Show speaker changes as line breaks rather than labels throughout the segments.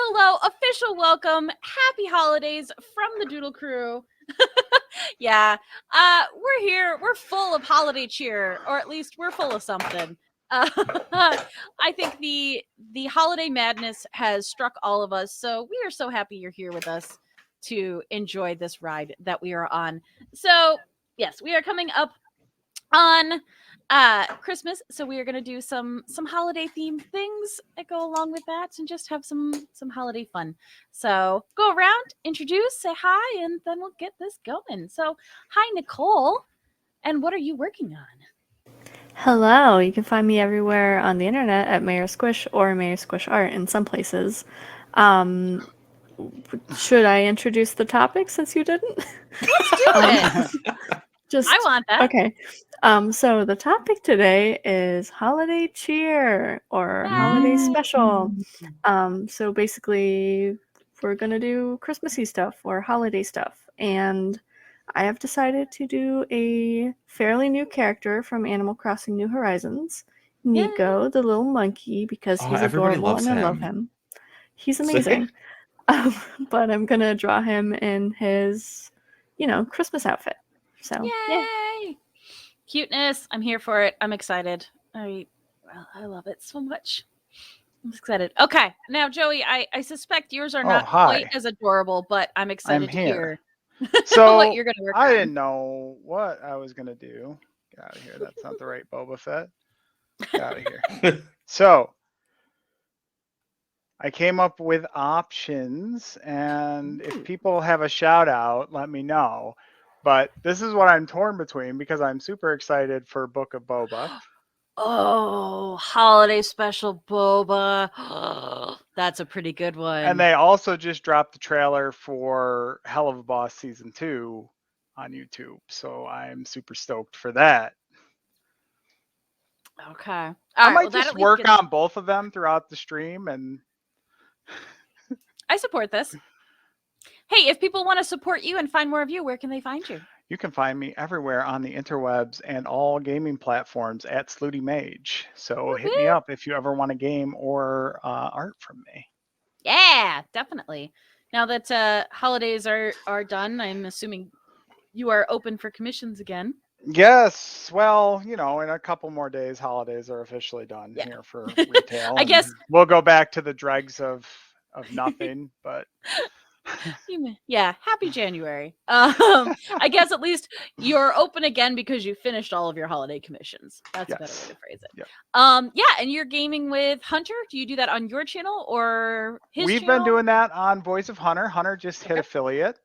hello, official welcome, happy holidays from the Doodle Crew. Yeah, we're here. We're full of holiday cheer, or at least we're full of something. I think the holiday madness has struck all of us, so we are so happy you're here with us to enjoy this ride that we are on. So, yes, we are coming up on Christmas, so we are going to do some holiday themed things that go along with that and just have some holiday fun. So go around, introduce, say hi, and then we'll get this going. So hi, Nicole, and what are you working on?
Hello, you can find me everywhere on the internet at Mayor Squish or Mayor Squish Art in some places. Should I introduce the topic since you didn't?
Let's do it. I want that.
Okay. So the topic today is holiday cheer or holiday special. So basically we're gonna do Christmassy stuff or holiday stuff. And I have decided to do a fairly new character from Animal Crossing New Horizons, Nico, the little monkey, because he's adorable and I love him. He's amazing. But I'm gonna draw him in his, Christmas outfit. So
Yay! Cuteness. I'm here for it. I'm excited. I love it so much. I'm excited. Okay, now Joey, I suspect yours are not quite as adorable, but I'm excited to hear.
So
what you're gonna work
I
on.
didn't know what I was gonna do. Get out of here. That's not the right Boba Fett. Get out of here. So I came up with options, and if people have a shout out, let me know. But this is what I'm torn between because I'm super excited for Book of Boba.
Oh, holiday special Boba. That's a pretty good one.
And they also just dropped the trailer for Hell of a Boss Season 2 on YouTube. So I'm super stoked for that.
Okay.
I might just work on both of them throughout the stream, and
I support this. Hey, if people want to support you and find more of you, where can they find you?
You can find me everywhere on the interwebs and all gaming platforms at Slooty Mage. So hit me up if you ever want a game or art from me.
Yeah, definitely. Now that holidays are done, I'm assuming you are open for commissions again.
Yes. Well, in a couple more days, holidays are officially done here for retail.
I guess
we'll go back to the dregs of nothing, but
yeah, happy January. I guess at least you're open again because you finished all of your holiday commissions. That's a better way to phrase it.
Yep.
Yeah, and you're gaming with Hunter. Do you do that on your channel or his
We've
channel?
been doing that on Voice of Hunter. Hunter just hit affiliate.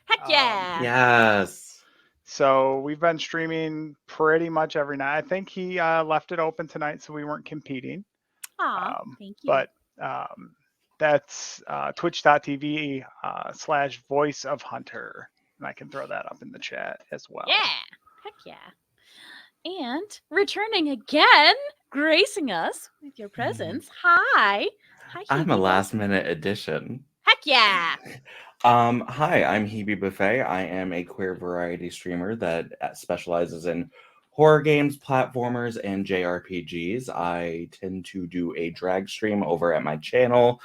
Heck yeah.
Yes.
So we've been streaming pretty much every night. I think he left it open tonight so we weren't competing.
Aw, thank you.
But that's twitch.tv /voice of Hunter. And I can throw that up in the chat as well.
Yeah. Heck yeah. And returning again, gracing us with your presence. Hi. Hi,
I'm a last minute addition.
Heck yeah.
Hi, I'm Hebe Buffet. I am a queer variety streamer that specializes in horror games, platformers, and JRPGs. I tend to do a drag stream over at my channel,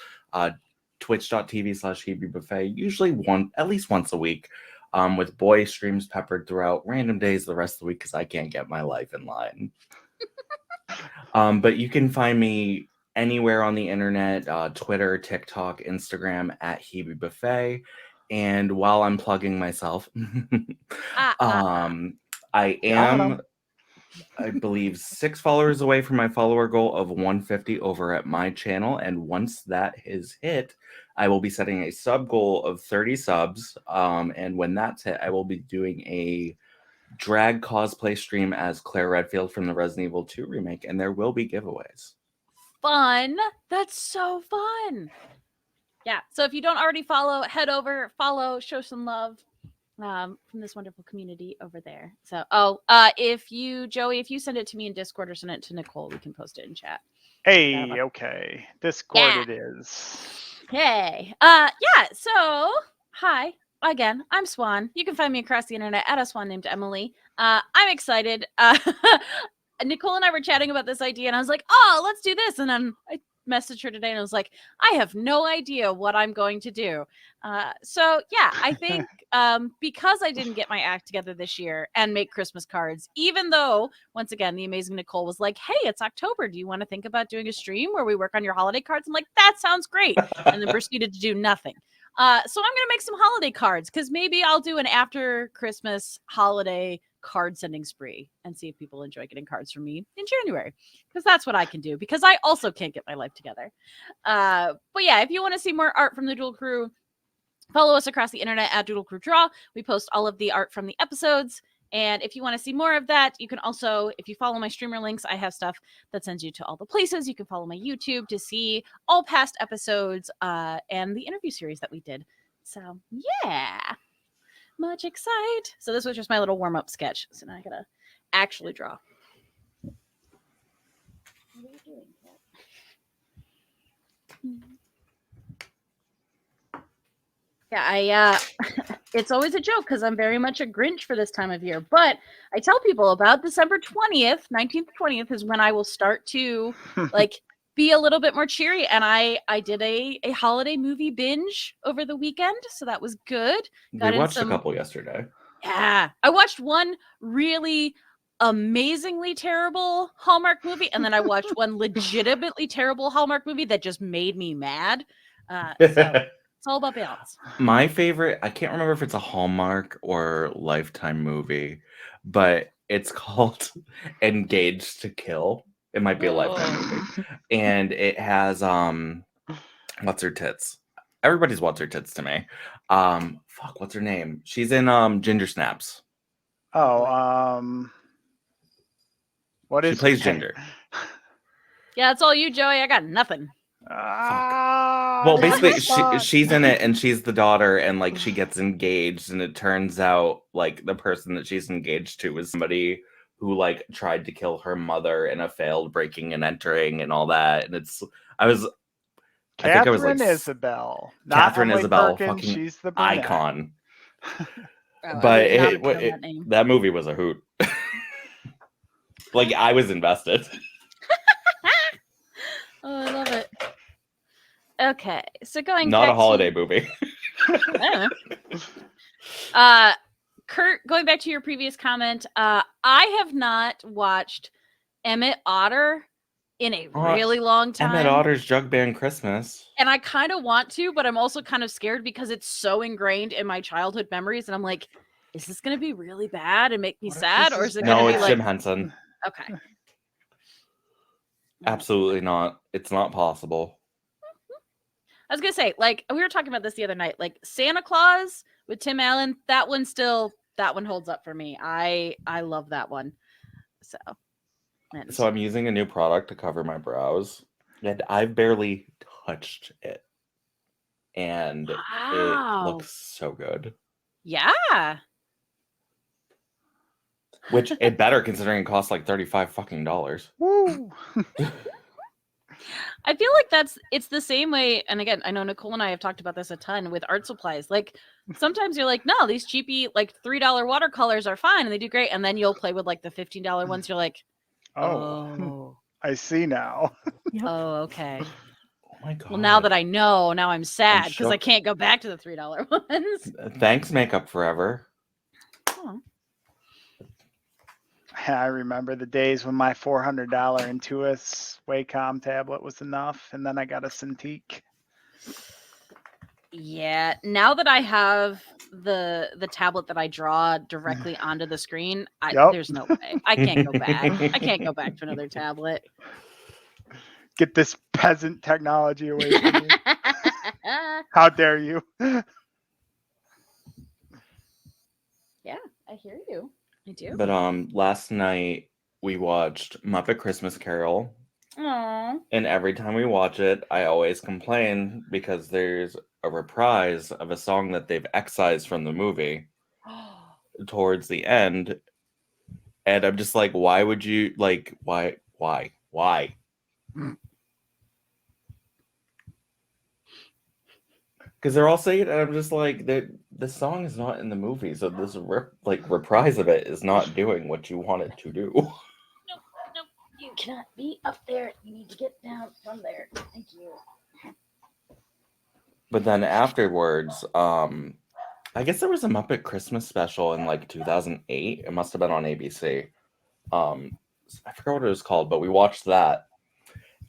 twitch.tv /HebeBuffet, usually at least once a week, with boy streams peppered throughout random days the rest of the week because I can't get my life in line. But you can find me anywhere on the internet, Twitter, TikTok, Instagram at Hebe Buffet. And while I'm plugging myself, I am, I believe, 6 followers away from my follower goal of 150 over at my channel. And once that is hit, I will be setting a sub goal of 30 subs. And when that's hit, I will be doing a drag cosplay stream as Claire Redfield from the Resident Evil 2 remake. And there will be giveaways.
Fun. That's so fun. Yeah. So if you don't already follow, head over, follow, show some love from this wonderful community over there. So, if you send it to me in Discord or send it to Nicole, we can post it in chat.
Hey, okay. Discord it is.
Hey. Yeah. So, hi. Again, I'm Swan. You can find me across the internet at a Swan named Emily. I'm excited. Nicole and I were chatting about this idea, and I was like, "Oh, let's do this." And then I messaged her today and I was like, I have no idea what I'm going to do. So yeah, I think because I didn't get my act together this year and make Christmas cards, even though once again the amazing Nicole was like, hey, it's October, do you want to think about doing a stream where we work on your holiday cards? I'm like, that sounds great, and then proceeded to do nothing. So I'm gonna make some holiday cards because maybe I'll do an after Christmas holiday card sending spree and see if people enjoy getting cards from me in January, because that's what I can do, because I also can't get my life together. But yeah, if you want to see more art from the Doodle Crew, follow us across the internet at Doodle Crew Draw. We post all of the art from the episodes. And if you want to see more of that, you can also, if you follow my streamer links, I have stuff that sends you to all the places. You can follow my YouTube to see all past episodes and the interview series that we did. So yeah, much excite. So this was just my little warm-up sketch. So now I gotta actually draw. What are you doing, Kat? Yeah, it's always a joke because I'm very much a Grinch for this time of year. But I tell people about December 20th, 19th, 20th is when I will start to like be a little bit more cheery. And I did a holiday movie binge over the weekend, so that was good.
We watched a couple yesterday.
Yeah, I watched one really amazingly terrible Hallmark movie, and then I watched one legitimately terrible Hallmark movie that just made me mad. So it's all about balance.
My favorite, I can't remember if it's a Hallmark or Lifetime movie, but it's called Engaged to Kill. It might be a Lifetime movie. And it has what's her tits? Everybody's what's her tits to me. Fuck, what's her name? She's in Ginger Snaps.
Oh, what is
she plays Ginger?
Yeah, it's all you, Joey. I got nothing.
Well, basically, she's in it, and she's the daughter, and like she gets engaged, and it turns out like the person that she's engaged to is somebody who like tried to kill her mother in a failed breaking and entering and all that. And
Catherine Isabel.
Catherine Isabel,
Perkins,
fucking
she's the
icon.
But
that movie was a hoot. Like I was invested.
Oh, I love it. Okay, so going
not
back
a holiday movie.
Kurt, going back to your previous comment, I have not watched Emmett Otter in a really long time.
Emmett Otter's Jug Band Christmas.
And I kind of want to, but I'm also kind of scared because it's so ingrained in my childhood memories. And I'm like, is this going to be really bad and make me sad? Or is it going to be like...
Jim Henson.
Okay.
Absolutely not. It's not possible.
I was going to say, like, we were talking about this the other night. Like, Santa Claus with Tim Allen, that one holds up for me. I love that one. So
I'm using a new product to cover my brows, and I've barely touched it. And it looks so good.
Yeah.
Which it better considering it costs like $35 fucking.
Woo!
I feel like it's the same way. And again, I know Nicole and I have talked about this a ton with art supplies. Like sometimes you're like, no, these cheapy like $3 watercolors are fine and they do great. And then you'll play with like the $15 ones. You're like, oh.
I see now.
Yep. Oh, okay.
Oh my God.
Well, now that I know, now I'm sad because I can't go back to the $3 ones.
Thanks, Makeup Forever.
Oh.
I remember the days when my $400 Intuos Wacom tablet was enough, and then I got a Cintiq.
Yeah, now that I have the tablet that I draw directly onto the screen, there's no way. I can't go back. I can't go back to another tablet.
Get this peasant technology away from me. How dare you?
Yeah, I hear you. I do.
But last night we watched Muppet Christmas Carol.
Aww.
And every time we watch it, I always complain because there's a reprise of a song that they've excised from the movie towards the end. And I'm just like, why would you like why? Because they're all saying it, and I'm just like, the song is not in the movie, so this reprise of it is not doing what you want it to do.
Nope, you. cannot be up there. You need to get down from there. Thank you.
But then afterwards, I guess there was a Muppet Christmas special in like 2008. It must have been on ABC. I forgot what it was called, but we watched that.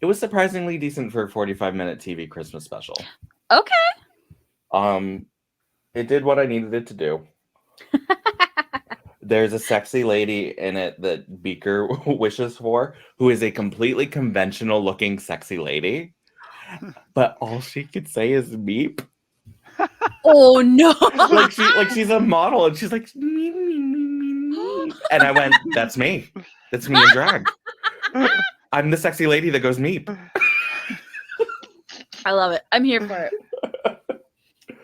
It was surprisingly decent for a 45-minute TV Christmas special.
Okay.
It did what I needed it to do. There's a sexy lady in it that Beaker wishes for, who is a completely conventional looking sexy lady. But all she could say is meep.
Oh no.
she's a model and she's like meep, meep, meep, meep. And I went, that's me. That's me in drag. I'm the sexy lady that goes meep.
I love it. I'm here for it.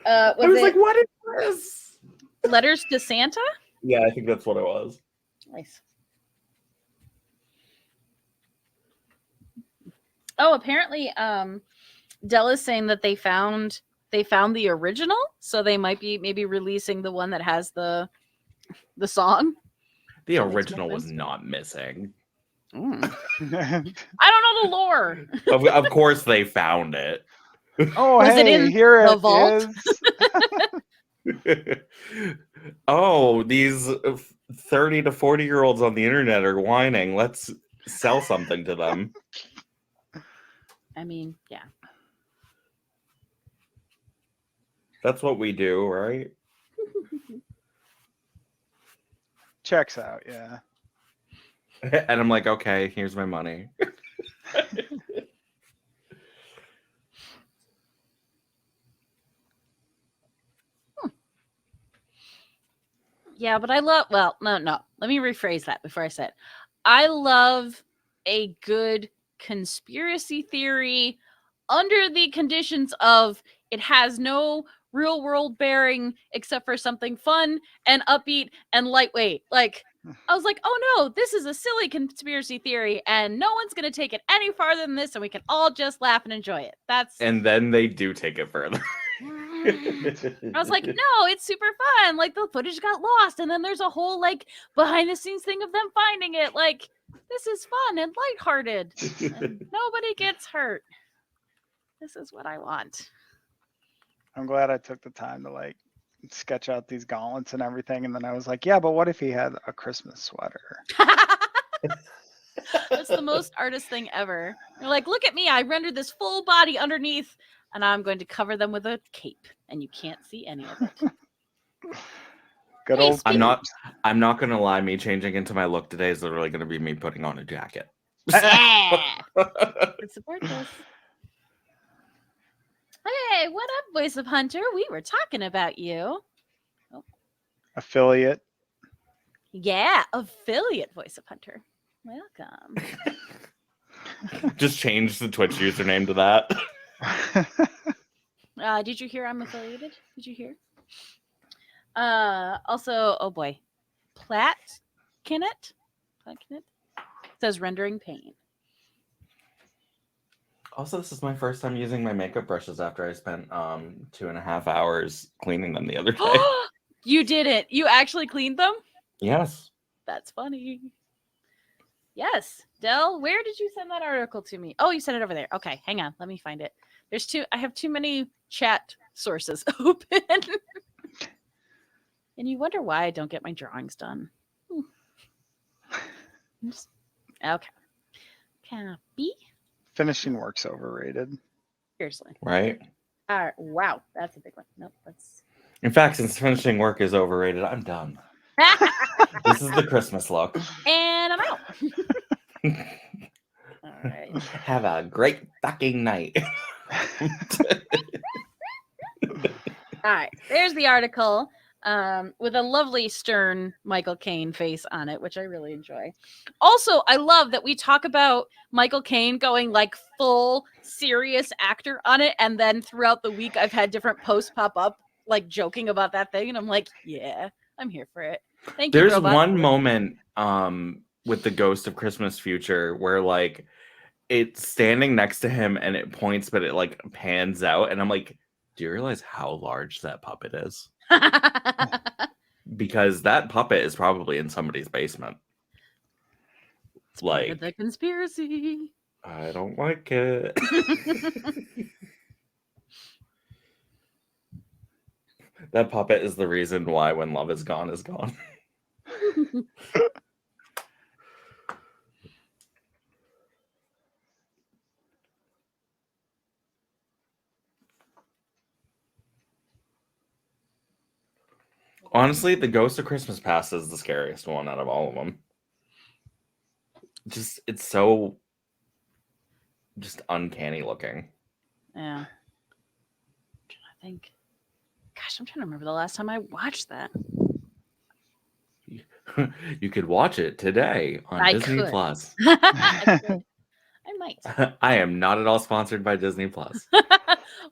I was like, what is this?
Letters to Santa?
Yeah, I think that's what it was.
Nice. Oh, apparently, Dell is saying that they found the original, so they might be maybe releasing the one that has the song.
The original was not missing.
I don't know the lore.
Of course they found it.
Oh,
Was
hey,
it in
here
the
it
vault?
is.
Oh, these 30 to 40-year-olds on the internet are whining. Let's sell something to them.
I mean, yeah.
That's what we do, right?
Checks out, yeah.
And I'm like, okay, here's my money.
Yeah, but I love, well, no. Let me rephrase that before I say it. I love a good conspiracy theory under the conditions of it has no real world bearing except for something fun and upbeat and lightweight. Like, I was like, oh no, this is a silly conspiracy theory and no one's going to take it any farther than this and we can all just laugh and enjoy it.
And then they do take it further.
I was like, no, it's super fun. Like, the footage got lost, and then there's a whole like behind the scenes thing of them finding it. Like, this is fun and lighthearted. And nobody gets hurt. This is what I want.
I'm glad I took the time to like sketch out these gauntlets and everything, and then I was like, yeah, but what if he had a Christmas sweater?
That's the most artist thing ever. You're like, look at me. I rendered this full body underneath, and I'm going to cover them with a cape, and you can't see any of it.
Good
Hey,
old.
speaking-
I'm not gonna lie, me changing into my look today is literally gonna be me putting on a jacket.
Yeah. Let's support this. Hey, what up, Voice of Hunter? We were talking about you.
Affiliate.
Yeah, affiliate Voice of Hunter. Welcome.
Just change the Twitch username to that.
Did you hear I'm affiliated? Did you hear? Also, oh boy, Platkinet says rendering pain.
Also, this is my first time using my makeup brushes after I spent 2.5 hours cleaning them the other day.
You did it. You actually cleaned them?
Yes.
That's funny. Yes. Dell, where did you send that article to me? Oh, you sent it over there. Okay, hang on. Let me find it. I have too many chat sources open. And you wonder why I don't get my drawings done. Okay. Copy.
Finishing work's overrated.
Seriously.
Right?
All right. Wow. That's a big one. Nope. That's.
In fact, since finishing work is overrated, I'm done. This is the Christmas look.
And I'm out. All right.
Have a great fucking night.
All right. There's the article with a lovely stern Michael Caine face on it, which I really enjoy. Also, I love that we talk about Michael Caine going like full serious actor on it. And then throughout the week, I've had different posts pop up like joking about that thing. And I'm like, yeah, I'm here for it. Thank you.
There's
Robot.
one moment with the Ghost of Christmas Future where like it's standing next to him and it points, but it like pans out. And I'm like, do you realize how large that puppet is? Because that puppet is probably in somebody's basement.
It's part of
Like,
the conspiracy.
I don't like it. That puppet is the reason why When Love Is Gone is gone. Honestly, the Ghost of Christmas Past is the scariest one out of all of them. It's so just uncanny looking.
Yeah. I'm trying to think. Gosh, I'm trying to remember the last time I watched that.
You could watch it today on
I
Disney
could.
Plus.
I could. I might.
I am not at all sponsored by Disney Plus.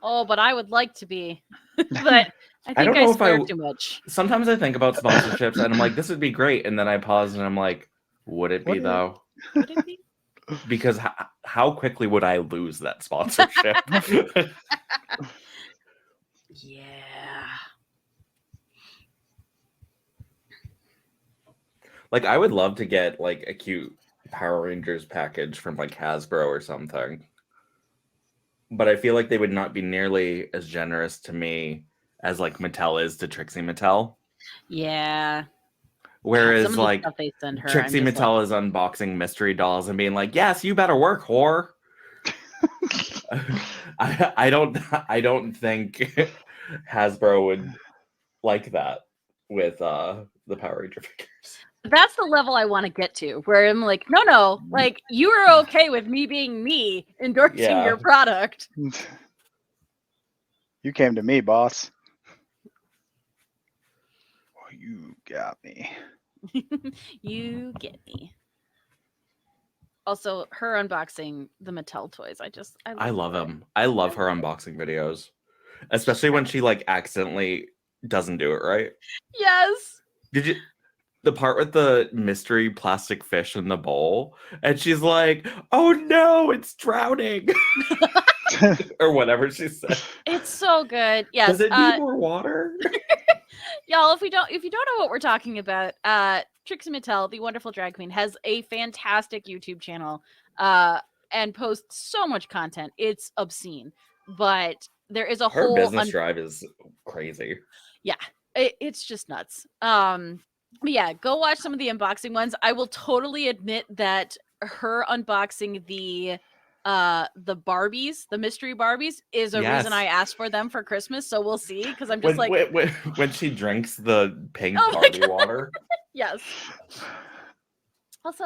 Oh, but I would like to be. But I think
don't
I
know if
swear
I-
too much.
Sometimes I think about sponsorships and I'm like, this would be great. And then I pause and I'm like, would it be
Would it?
though?
Would it be?
Because how quickly would I lose that sponsorship?
Yeah.
Like, I would love to get like a cute Power Rangers package from like Hasbro or something. But I feel like they would not be nearly as generous to me as like Mattel is to Trixie Mattel.
Yeah.
Whereas
Some of the
like
stuff they send her,
Trixie
I'm just
Mattel
like,
is unboxing mystery dolls and being like, "Yes, you better work, whore." I don't think Hasbro would like that with the Power Ranger figures.
that's the level I want to get to, where I'm like, no, like you are okay with me being me endorsing
Yeah.
your product.
You came to me, boss. Well, you got me.
You get me. Also, her unboxing the Mattel toys,
I love
it.
them. I love her unboxing videos, especially when she like accidentally doesn't do it right.
Yes.
Did you the part with the mystery plastic fish in the bowl and she's like, "Oh no, it's drowning." Or whatever she said.
It's so good. Yes.
Does it need more water?
Y'all, if you don't know what we're talking about, Trixie Mattel, the wonderful drag queen, has a fantastic YouTube channel and posts so much content. It's obscene. But there is a
Her
whole
business drive is crazy.
Yeah, it's just nuts. But yeah, go watch some of the unboxing ones. I will totally admit that her unboxing the Barbies, the mystery Barbies, is a reason I
Yes.
asked for them for Christmas. So we'll see, because I'm just
When she drinks the pink
Oh my
Barbie
God.
water.
Yes. Also,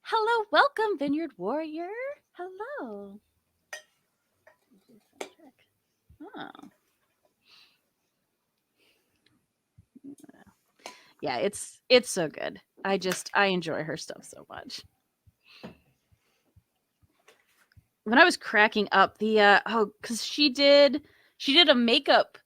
hello, welcome, Vineyard Warrior. Hello. Oh. Yeah, it's so good. I enjoy her stuff so much. When I was cracking up the because she did a makeup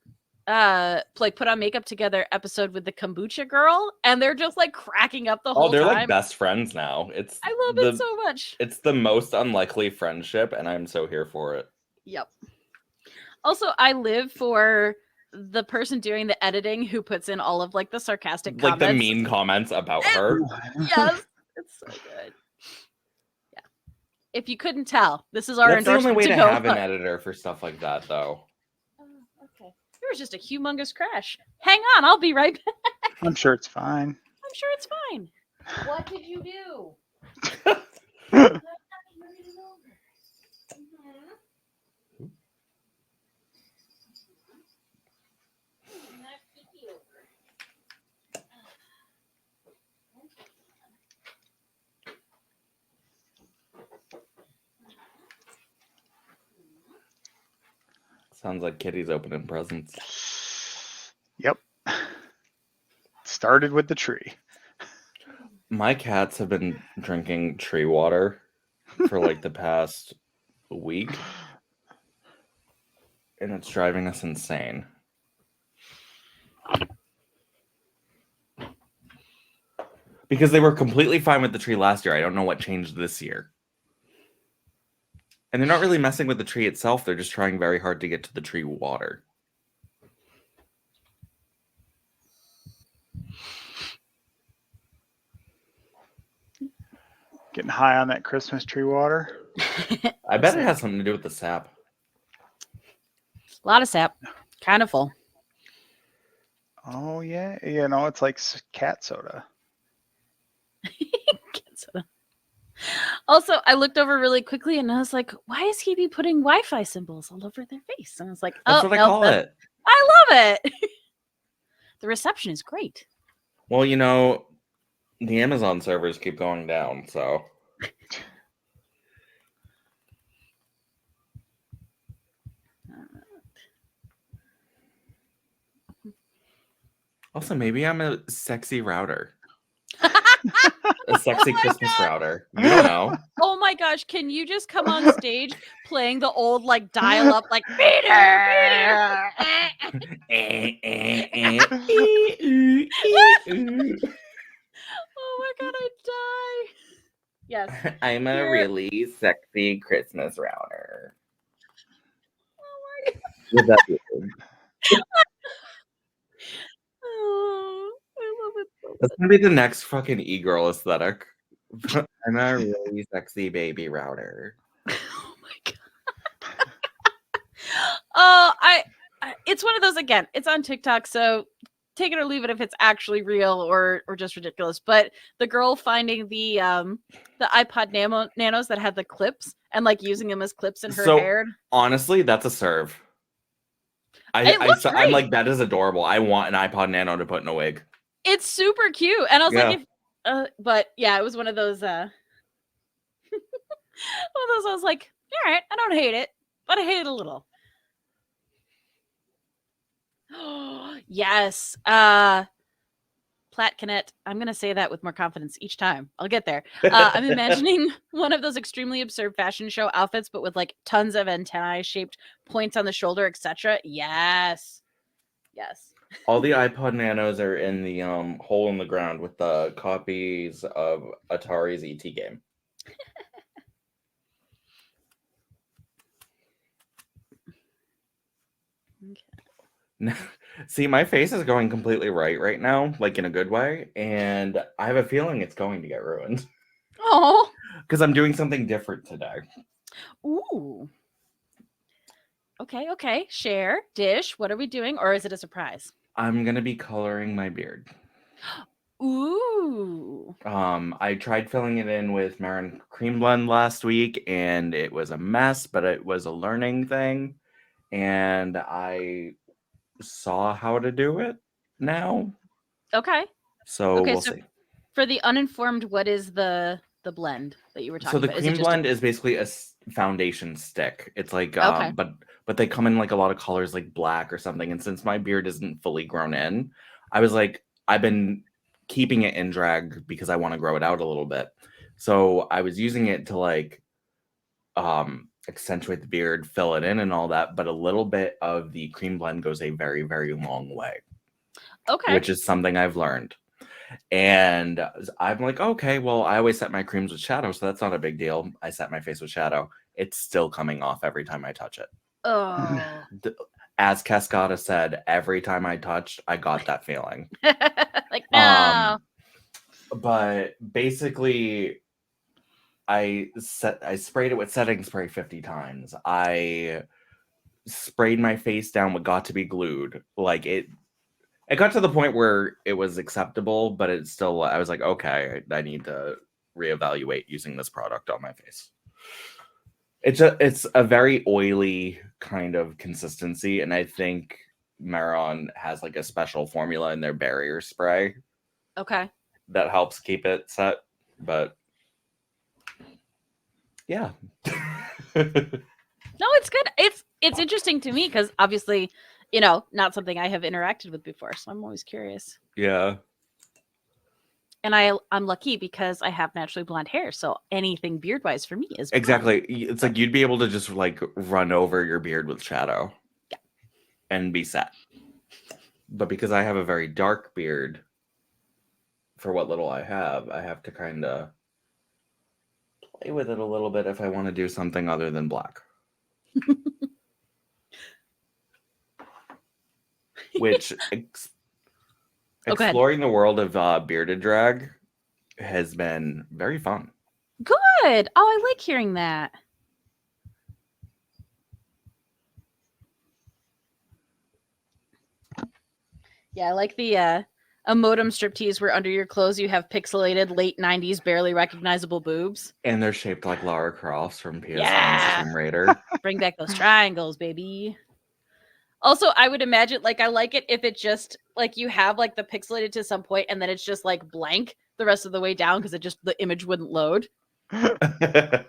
like put on makeup together episode with the kombucha girl, and they're just like cracking up the whole
Oh, they're
time.
like best friends now.
I love it so much.
It's the most unlikely friendship, and I'm so here for it.
Yep. Also, I live for the person doing the editing who puts in all of like the sarcastic
Like
comments.
the mean comments about her.
Yes, it's so good. Yeah. If you couldn't tell, this is our
That's the only
endorsement
way
to
to
go
have an
on.
editor for stuff like that, though.
Okay. There was just a humongous crash. Hang on, I'll be right back.
I'm sure it's fine.
I'm sure it's fine. What did you do?
Sounds like Kitty's opening presents.
Yep. Started with the tree.
My cats have been drinking tree water for like the past week, and it's driving us insane. Because they were completely fine with the tree last year. I don't know what changed this year. And they're not really messing with the tree itself. They're just trying very hard to get to the tree water.
Getting high on that Christmas tree water.
I bet it has something to do with the sap.
A lot of sap. Kind of full.
Oh yeah, you know it's like cat soda.
Also, I looked over really quickly and I was like, why is he be putting Wi-Fi symbols all over their face? And I was like,
That's
oh,
what I
nope,
call it.
I love it. The reception is great.
Well, you know, the Amazon servers keep going down, so. Also, maybe I'm a sexy router. A sexy Christmas router. You don't know.
Oh my gosh, can you just come on stage playing the old like dial up like Peter? Oh my god, I die. Yes.
I'm a
You're-
really sexy Christmas router.
Oh my god.
With that weird.
Oh, I love it so
That's gonna be the next fucking e-girl aesthetic. I'm a really sexy baby router.
Oh my god. Oh, it's one of those again. It's on TikTok, so take it or leave it if it's actually real or just ridiculous. But the girl finding the iPod Nanos that had the clips and like using them as clips in her hair.
Honestly, that's a serve.
It looks
I'm
great.
like, that is adorable. I want an iPod Nano to put in a wig.
It's super cute, and I was
Yeah.
like, but yeah, it was one of those. One of those. I was like, all right, I don't hate it, but I hate it a little. Yes. Platcanet. I'm going to say that with more confidence each time. I'll get there. I'm imagining one of those extremely absurd fashion show outfits, but with like tons of antennae shaped points on the shoulder, etc. Yes. Yes.
All the iPod Nanos are in the hole in the ground with the copies of Atari's ET game.
Okay.
See, my face is going completely right now, like in a good way, and I have a feeling it's going to get ruined
Oh.
because I'm doing something different today.
Ooh. Okay. Share, dish. What are we doing? Or is it a surprise?
I'm gonna be coloring my beard.
Ooh.
I tried filling it in with Marin Cream Blend last week, and it was a mess, but it was a learning thing, and I saw how to do it now.
Okay.
So we'll see.
For the uninformed, what is the blend that you were talking
So the
about?
cream blend is basically a foundation stick. It's like,
Okay.
but they come in like a lot of colors, like black or something. And since my beard isn't fully grown in, I was like, I've been keeping it in drag because I want to grow it out a little bit. So I was using it to like accentuate the beard, fill it in and all that. But a little bit of the cream blend goes a very, very long way.
Okay.
Which is something I've learned. And I'm like, okay, well, I always set my creams with shadow, so that's not a big deal. I set my face with shadow. It's still coming off every time I touch it.
Oh.
As Cascada said, every time I touched, I got that feeling.
Like, no.
But basically, I sprayed it with setting spray 50 times. I sprayed my face down with Got to Be Glued. Like it got to the point where it was acceptable, but it's still, I was like, okay, I need to reevaluate using this product on my face. It's a very oily kind of consistency, and I think Maron has like a special formula in their barrier spray.
Okay.
That helps keep it set, but yeah.
No, it's good. It's interesting to me because obviously, not something I have interacted with before, so I'm always curious.
Yeah.
And I'm lucky because I have naturally blonde hair, so anything beard wise for me is blonde.
Exactly. It's like you'd be able to just like run over your beard with shadow.
Yeah.
And be set. But because I have a very dark beard, for what little I have to kind of play with it a little bit if I want to do something other than black. Which exploring the world of bearded drag has been very fun.
Good. Oh, I like hearing that. Yeah, I like the a modem striptease where under your clothes you have pixelated late 90s barely recognizable boobs.
And they're shaped like Lara Croft from PS1's
Yeah.
Tomb Raider.
Bring back those triangles, baby. Also, I would imagine, like, I like it if it just, like, you have, like, the pixelated to some point and then it's just, like, blank the rest of the way down because the image wouldn't load.
The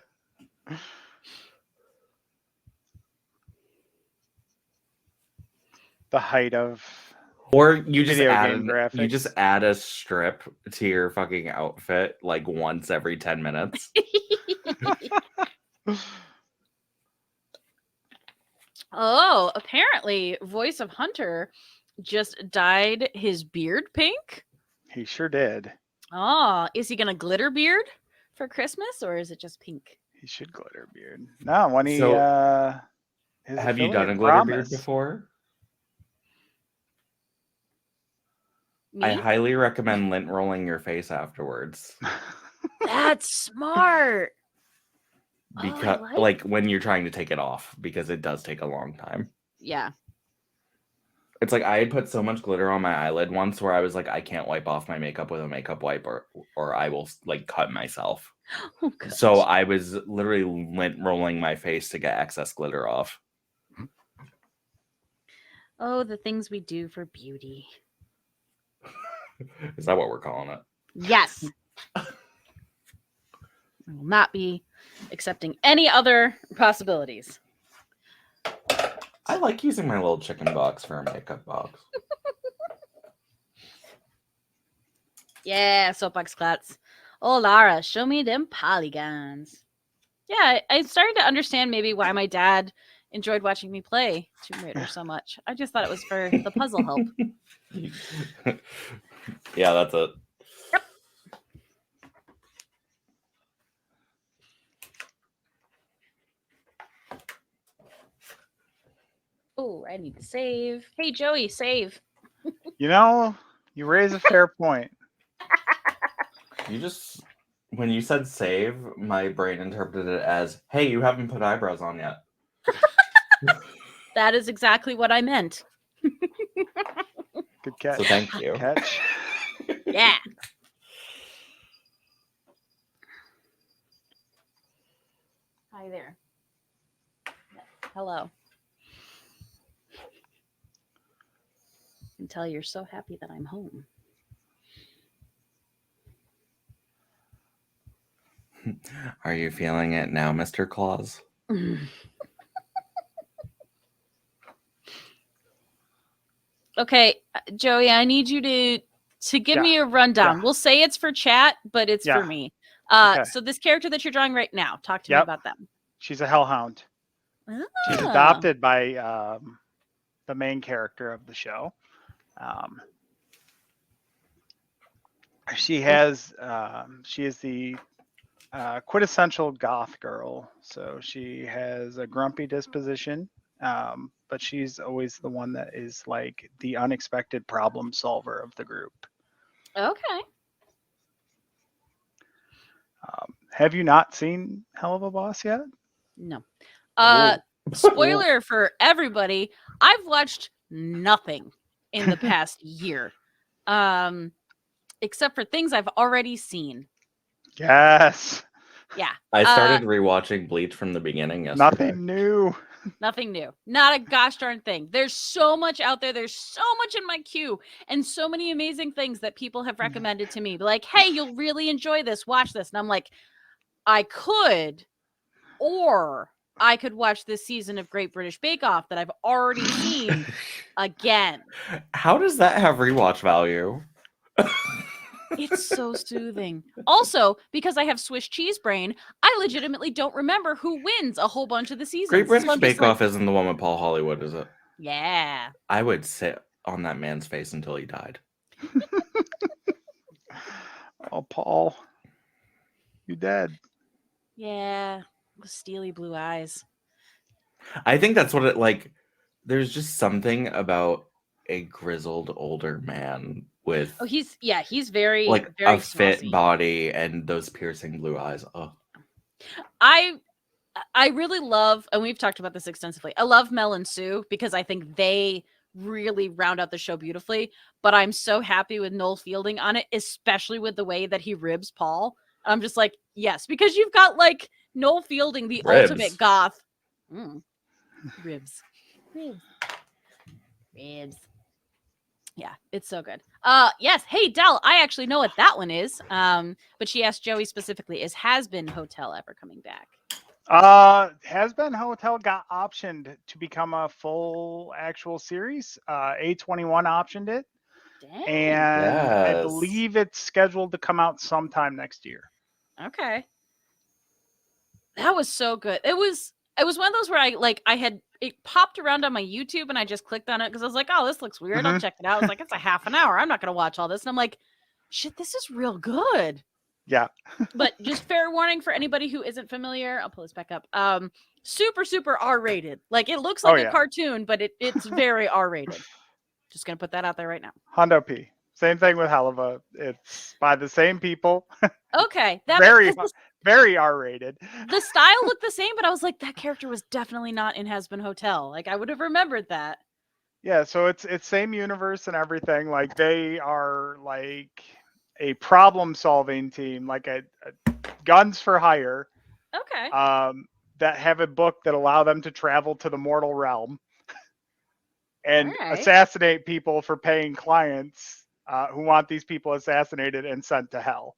height of
Or you just
video
add
game graphics.
you just add a strip to your fucking outfit like once every 10 minutes.
Oh, apparently, Voice of Hunter just dyed his beard pink.
He sure did.
Oh, is he gonna glitter beard for Christmas, or is it just pink?
He should glitter beard. No, when he
So,
his
Have you done a
affiliate
glitter beard
promise.
before?
Me?
I highly recommend lint rolling your face afterwards.
That's smart. Oh, I
Because like when you're trying to take it off, because it does take a long time.
Yeah.
It's like I had put so much glitter on my eyelid once where I was like, I can't wipe off my makeup with a makeup wipe or I will like cut myself.
Oh, gosh.
So I was literally lint rolling my face to get excess glitter off.
Oh, the things we do for beauty.
Is that what we're calling it?
Yes. I will not be accepting any other possibilities.
I like using my little chicken box for a makeup box.
Yeah, soapbox clats. Oh, Lara, show me them polygons. Yeah, I started to understand maybe why my dad enjoyed watching me play Tomb Raider so much. I just thought it was for the puzzle help.
Yeah, that's it.
Yep. Oh, I need to save. Hey, Joey, save.
You know, you raise a fair point.
When you said save, my brain interpreted it as, hey, you haven't put eyebrows on yet.
That is exactly what I meant.
Good catch.
So thank you.
Catch.
Yeah. Hi there. Hello. I can tell you're so happy that I'm home.
Are you feeling it now, Mr. Claus?
Okay, Joey, I need you to give me a rundown.
Yeah.
We'll say it's for chat, but it's
Yeah.
for me.
Okay.
So this character that you're drawing right now, talk to me
Yep.
about them.
She's a hellhound. She's
Ah.
adopted by the main character of the show. She is the quintessential goth girl. So she has a grumpy disposition, but she's always the one that is like the unexpected problem solver of the group.
Okay.
Have you not seen Hell of a Boss yet?
No.
Ooh.
Spoiler for everybody, I've watched nothing in the past year. Except for things I've already seen.
Yes.
Yeah.
I started rewatching Bleach from the beginning yesterday.
Nothing new.
Nothing new. Not a gosh darn thing. There's so much out there. There's so much in my queue and so many amazing things that people have recommended to me. Like, hey, you'll really enjoy this. Watch this. And I'm like, I could, or I could watch this season of Great British Bake Off that I've already seen again.
How does that have rewatch value?
It's so soothing. Also, because I have Swiss cheese brain, I legitimately don't remember who wins a whole bunch of the seasons.
Great British
So I'm just
Bake Off isn't the one with Paul Hollywood, is it?
Yeah.
I would sit on that man's face until he died.
Oh, Paul, you dead.
Yeah. With steely blue eyes.
I think that's what it like. There's just something about a grizzled older man with
Oh, he's very
like
very
a fit
saucy.
body and those piercing blue eyes. Oh,
I really love, and we've talked about this extensively. I love Mel and Sue because I think they really round out the show beautifully. But I'm so happy with Noel Fielding on it, especially with the way that he ribs Paul. I'm just like, yes, because you've got like Noel Fielding, the
Ribs.
ultimate goth. Ribs. Yeah, it's so good. Yes. Hey, Del, I actually know what that one is. But she asked Joey specifically, is Has Been Hotel ever coming back?
Has Been Hotel got optioned to become a full actual series. A21 optioned it,
Dang.
and I
Yes.
believe it's scheduled to come out sometime next year.
Okay. That was so good. It was one of those where it popped around on my YouTube and I just clicked on it because I was like, oh, this looks weird. I'll check it out. I was like, it's a half an hour. I'm not gonna watch all this. And I'm like, shit, this is real good.
Yeah.
But just fair warning for anybody who isn't familiar, I'll pull this back up. Super, super R-rated. Like it looks like a cartoon, but it's very R-rated. Just gonna put that out there right now.
Hondo P. Same thing with Helva. It's by the same people.
Okay.
Very R-rated.
The style looked the same, but I was like, that character was definitely not in Has Been Hotel. Like I would have remembered that.
Yeah, so it's same universe and everything. Like they are like a problem-solving team, like a guns for hire.
Okay.
That have a book that allow them to travel to the mortal realm and
All right.
assassinate people for paying clients who want these people assassinated and sent to hell.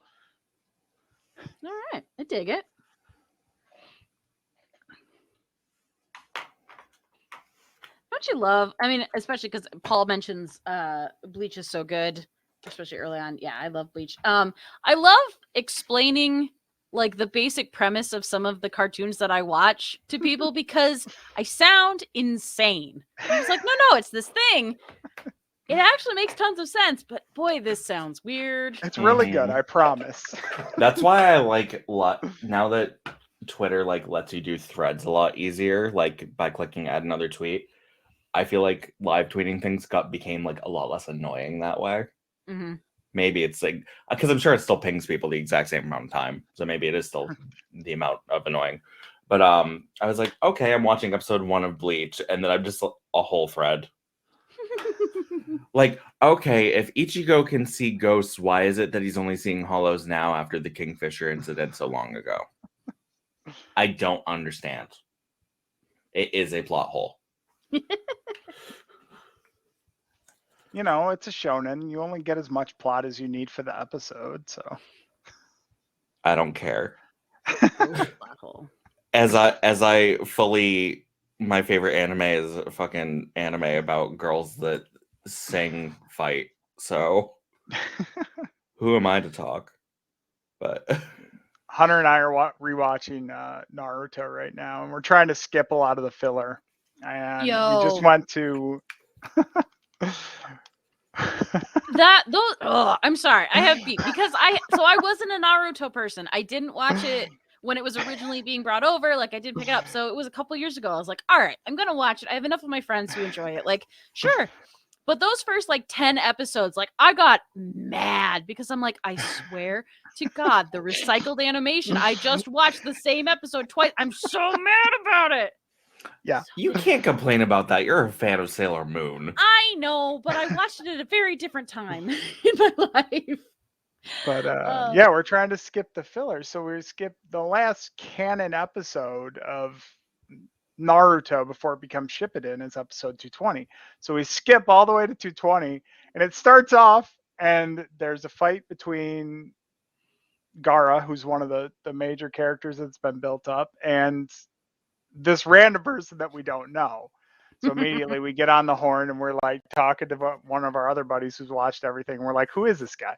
All right, I dig it. Don't you love? I mean, especially because Paul mentions Bleach is so good, especially early on. Yeah, I love Bleach. I love explaining like the basic premise of some of the cartoons that I watch to people because I sound insane. I'm just like, no, it's this thing. It actually makes tons of sense, but boy, this sounds weird.
It's really good, I promise.
That's why I like now that Twitter like lets you do threads a lot easier, like by clicking add another tweet. I feel like live tweeting things became like a lot less annoying that way.
Mm-hmm.
Maybe it's like because I'm sure it still pings people the exact same amount of time, so maybe it is still the amount of annoying. But I was like, okay, I'm watching episode 1 of Bleach, and then I'm just a whole thread. Like, okay, if Ichigo can see ghosts, why is it that he's only seeing hollows now after the Kingfisher incident so long ago? I don't understand. It is a plot hole.
You know, it's a shonen. You only get as much plot as you need for the episode, so
I don't care. As I fully, my favorite anime is a fucking anime about girls that sing fight. So who am I to talk? But
Hunter and I are rewatching Naruto right now, and we're trying to skip a lot of the filler. And we just went to
I'm sorry, I have beat because I wasn't a Naruto person. I didn't watch it when it was originally being brought over. Like I didn't pick it up, so it was a couple years ago. I was like, all right, I'm gonna watch it. I have enough of my friends who enjoy it. Like, sure. But those first like 10 episodes, like I got mad because I'm like, I swear to God, the recycled animation. I just watched the same episode twice. I'm so mad about it.
Yeah.
You can't complain about that. You're a fan of Sailor Moon.
I know, but I watched it at a very different time in my life.
But yeah, we're trying to skip the filler. So we skipped the last canon episode of Naruto before it becomes Shippuden is episode 220. So we skip all the way to 220, and it starts off, and there's a fight between Gaara, who's one of the major characters that's been built up, and this random person that we don't know. So immediately we get on the horn and we're like talking to one of our other buddies who's watched everything. We're like, who is this guy?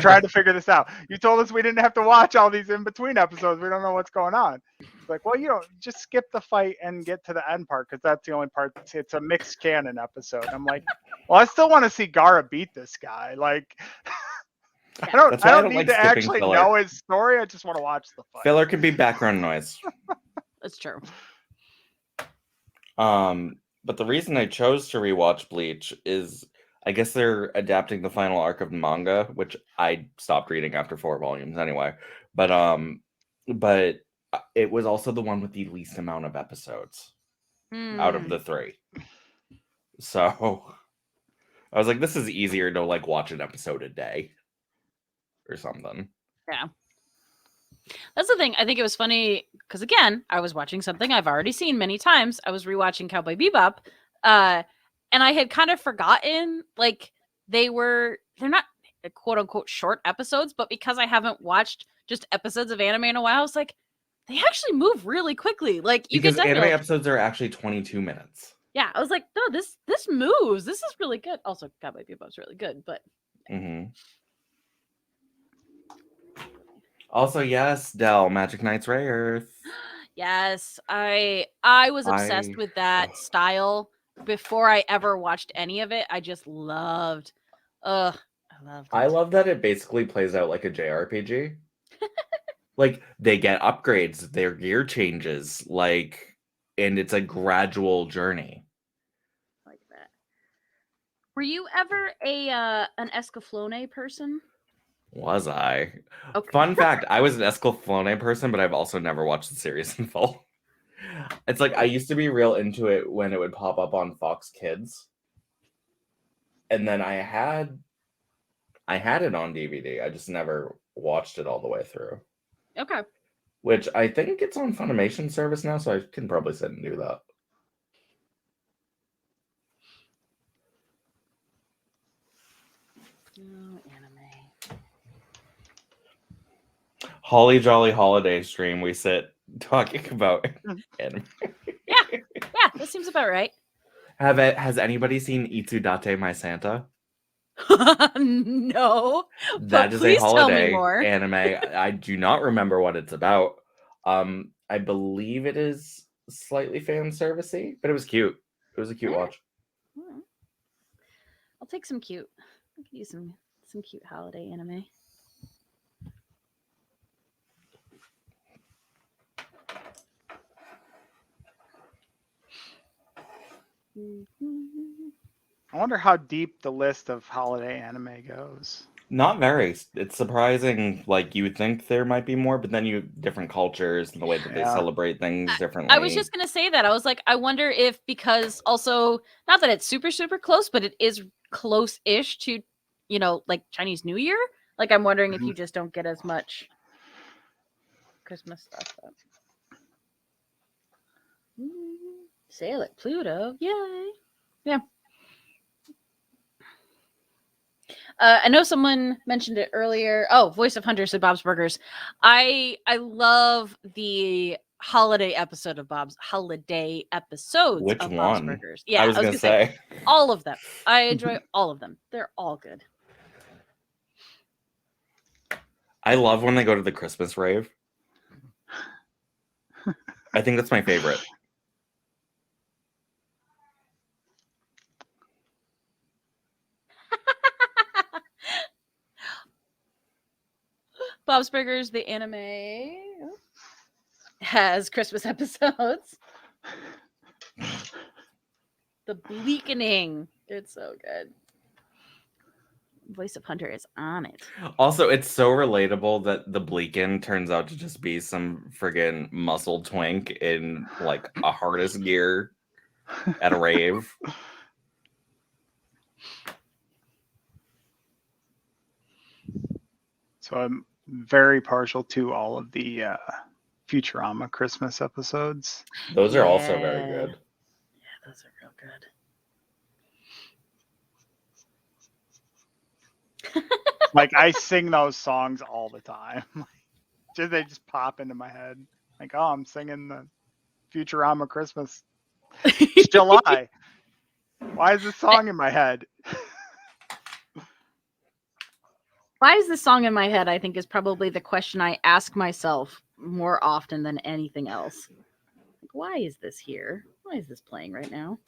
Trying to figure this out. You told us we didn't have to watch all these in between episodes. We don't know what's going on. It's like, well, just skip the fight and get to the end part because that's the only part. It's a mixed canon episode. I'm like, well, I still want to see Gaara beat this guy. Like, I don't need to actually know his story. I just want to watch the fight.
Filler can be background noise.
That's true.
But the reason I chose to rewatch Bleach is I guess they're adapting the final arc of the manga, which I stopped reading after 4 volumes anyway. But but it was also the one with the least amount of episodes out of
Mm.
the 3. So I was like, this is easier to like watch an episode a day or something.
Yeah. That's the thing. I think it was funny because, again, I was watching something I've already seen many times. I was rewatching Cowboy Bebop, and I had kind of forgotten, like, they're not quote unquote short episodes, but because I haven't watched just episodes of anime in a while, I was like, they actually move really quickly. Like, you
Because
get
anime
definitely,
episodes are actually 22 minutes.
yeah, I was like, no, this moves. This is really good. Also, Cowboy Bebop's really good, but
Mm-hmm. Also, yes, Dell, Magic Knights Ray Earth.
yes, I was obsessed with that
Ugh.
style before I ever watched any of it. I just loved. I loved it.
I love that it basically plays out like a JRPG. Like, they get upgrades, their gear changes, like, and it's a gradual journey.
Like that. Were you ever an Escaflowne person?
Was I?
Okay.
Fun fact, I was an Escaflowne person, but I've also never watched the series in full. It's like, I used to be real into it when it would pop up on Fox Kids. And then I had it on DVD. I just never watched it all the way through.
Okay.
Which I think it's on Funimation service now, so I can probably sit and do that.
Oh, anime.
Holly Jolly Holiday stream, we sit talking about anime.
Yeah, that seems about right.
Has anybody seen Itsudate My Santa?
No, but
That is a
please tell me
holiday
more.
anime. I do not remember what it's about. I believe it is slightly fan servicey, but it was cute. It was a cute watch.
I'll take some cute. I could use some cute holiday anime.
I wonder how deep the list of holiday anime goes.
Not very. It's surprising. Like, you would think there might be more, but then different cultures and the way that they
Yeah.
celebrate things differently.
I was just gonna say that. I was like, I wonder if, because also, not that it's super close, but it is close-ish to, like Chinese New Year. Like, I'm wondering if you just don't get as much Christmas stuff. Sail it, Pluto! Yay! Yeah. I know someone mentioned it earlier. Oh, Voice of Hunter said Bob's Burgers. I love the holiday episode of Bob's holiday episodes
Which
of Bob's
one?
Burgers. Yeah,
I was gonna say
all of them. I enjoy all of them. They're all good.
I love when they go to the Christmas rave. I think that's my favorite.
Bob's Burgers, the anime, has Christmas episodes. The Bleakening. It's so good. Voice of Hunter is on it.
Also, it's so relatable that the Bleakin turns out to just be some friggin' muscle twink in like a harness gear at a rave.
So I'm very partial to all of the Futurama Christmas episodes.
Those are also very good.
Yeah, those are real good.
Like, I sing those songs all the time. They just pop into my head. Like, oh, I'm singing the Futurama Christmas. It's July. Why is this song in my head?
Why is this song in my head, I think, is probably the question I ask myself more often than anything else. Like, why is this here? Why is this playing right now?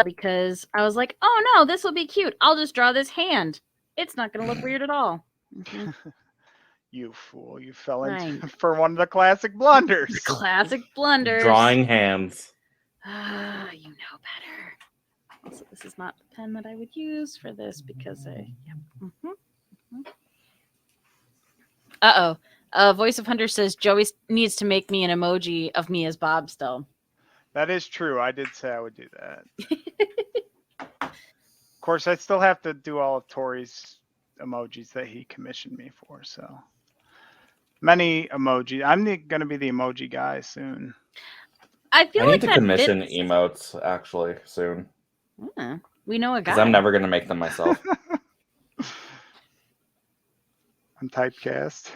Because I was like, oh no, this will be cute. I'll just draw this hand. It's not going to look weird at all. Mm-hmm.
You fool. You fell
Right.
for one of the classic blunders.
Classic blunders.
Drawing hands.
You know better. Also, this is not the pen that I would use for this because I... Yep. Voice of Hunter says Joey needs to make me an emoji of me as Bob still.
That is true. I did say I would do that. Of course, I still have to do all of Tori's emojis that he commissioned me for. So many emojis. I'm going to be the emoji guy soon.
I feel
I
like
need to
that
commission
fits.
emotes actually soon.
We know a guy.
Because I'm never going to make them myself.
I'm typecast.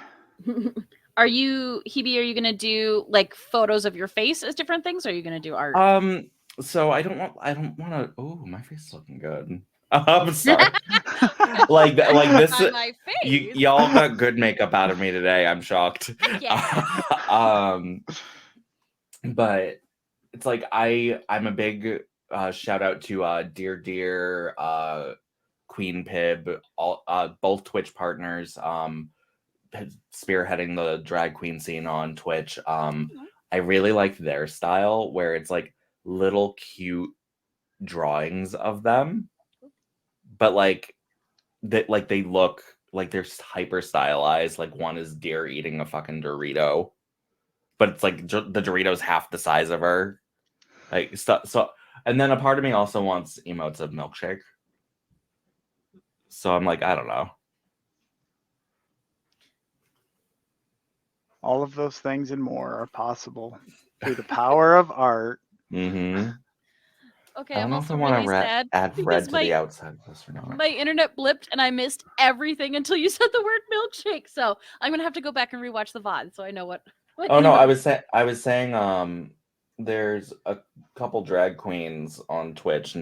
Are you, Hebe, are you going to do like photos of your face as different things, or are you going to do art?
So I don't want to. Oh, my face is looking good. I'm sorry. like this.
On my face.
Y'all got good makeup out of me today. I'm shocked.
Heck yeah.
But it's like I'm a big shout out to Dear Queen Pib, all both Twitch partners, spearheading the drag queen scene on Twitch. I really like their style where it's like little cute drawings of them, but like that, like they look like they're hyper stylized. Like one is deer eating a fucking Dorito, but it's like the Dorito's half the size of her. Like so, and then a part of me also wants emotes of milkshake. So I'm like, I don't know.
All of those things and more are possible through the power of art.
Mm-hmm.
Okay,
I don't
I'm
know if I
also
want
really
to
sad
add
because
Fred to the outside of this or not.
my internet blipped and I missed everything until you said the word milkshake. So I'm gonna have to go back and rewatch the VOD so I know what
Oh no,
emote.
I was saying there's a couple drag queens on Twitch,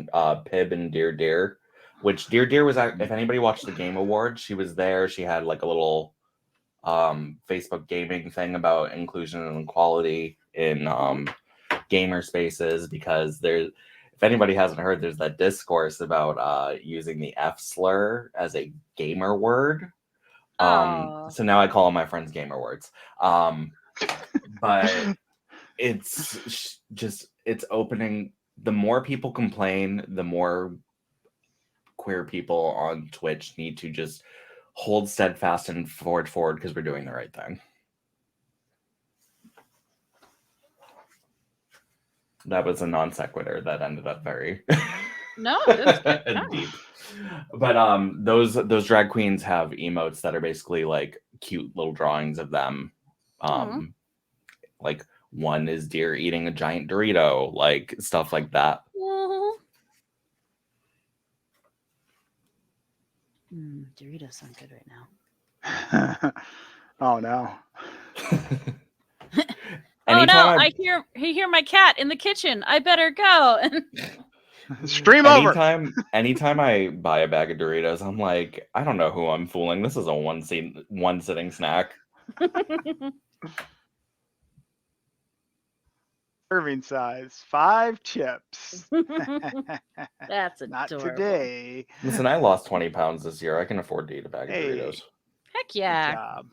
Pib and Dear, which Dear was, if anybody watched the Game Awards, she was there. She had like a little Facebook gaming thing about inclusion and equality in gamer spaces, because there's, if anybody hasn't heard, there's that discourse about using the F slur as a gamer word. So now I call all my friends gamer words. But it's just, it's opening. The more people complain, the more queer people on Twitch need to just hold steadfast and forward because we're doing the right thing. That was a non sequitur that ended up very
No, that's good. No.
deep. But those drag queens have emotes that are basically like cute little drawings of them. Like one is deer eating a giant Dorito, like stuff like that.
Doritos sound good right now.
Oh no.
Oh no, I hear my cat in the kitchen. I better go.
Stream over.
Anytime I buy a bag of Doritos, I'm like, I don't know who I'm fooling. This is a one sitting snack.
Serving size, 5 chips.
That's adorable.
Not today.
Listen, I lost 20 pounds this year. I can afford to eat a bag of Doritos.
Heck yeah.
Good job.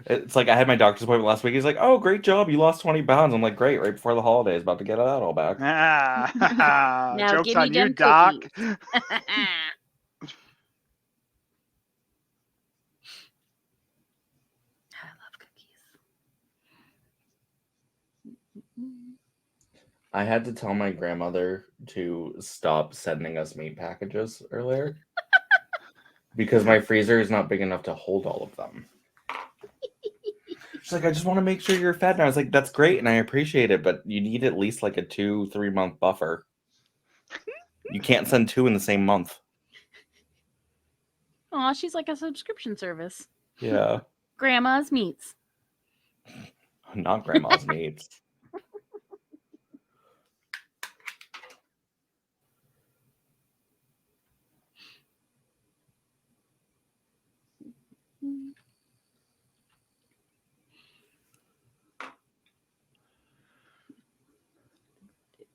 It's like I had my doctor's appointment last week. He's like, "Oh, great job! You lost 20 pounds." I'm like, "Great!" Right before the holidays, about to get that all back.
Now joke's
give me
on you,
them
Doc.
I love cookies.
I had to tell my grandmother to stop sending us meat packages earlier because my freezer is not big enough to hold all of them. She's like, I just want to make sure you're fed. And I was like, that's great, and I appreciate it, but you need at least like a 2-3 month buffer. You can't send 2 in the same month.
Aw, she's like a subscription service.
Yeah.
Grandma's Meats.
Not Grandma's Meats.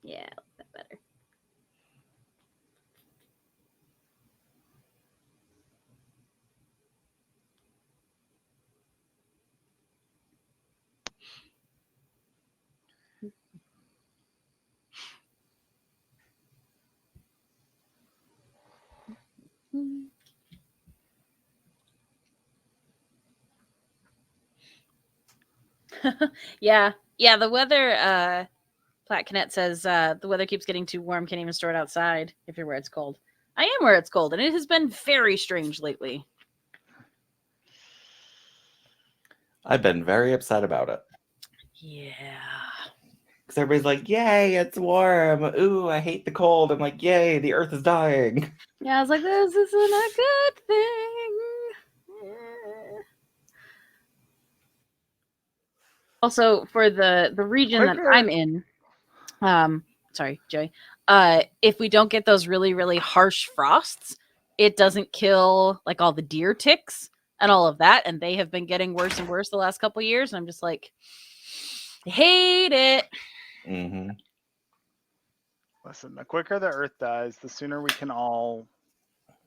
Yeah, that better. Yeah. The weather. Platt Canet says the weather keeps getting too warm. Can't even store it outside if you're where it's cold. I am where it's cold, and it has been very strange lately.
I've been very upset about it.
Yeah.
Because everybody's like, yay, it's warm. Ooh, I hate the cold. I'm like, yay, the earth is dying.
Yeah, I was like, this isn't a good thing. Yeah. Also, for the region that I'm in, sorry, Joey, if we don't get those really, really harsh frosts, it doesn't kill like all the deer ticks and all of that, and they have been getting worse and worse the last couple of years, and I'm just like, I hate it.
Mm-hmm.
Listen, the quicker the Earth dies, the sooner we can all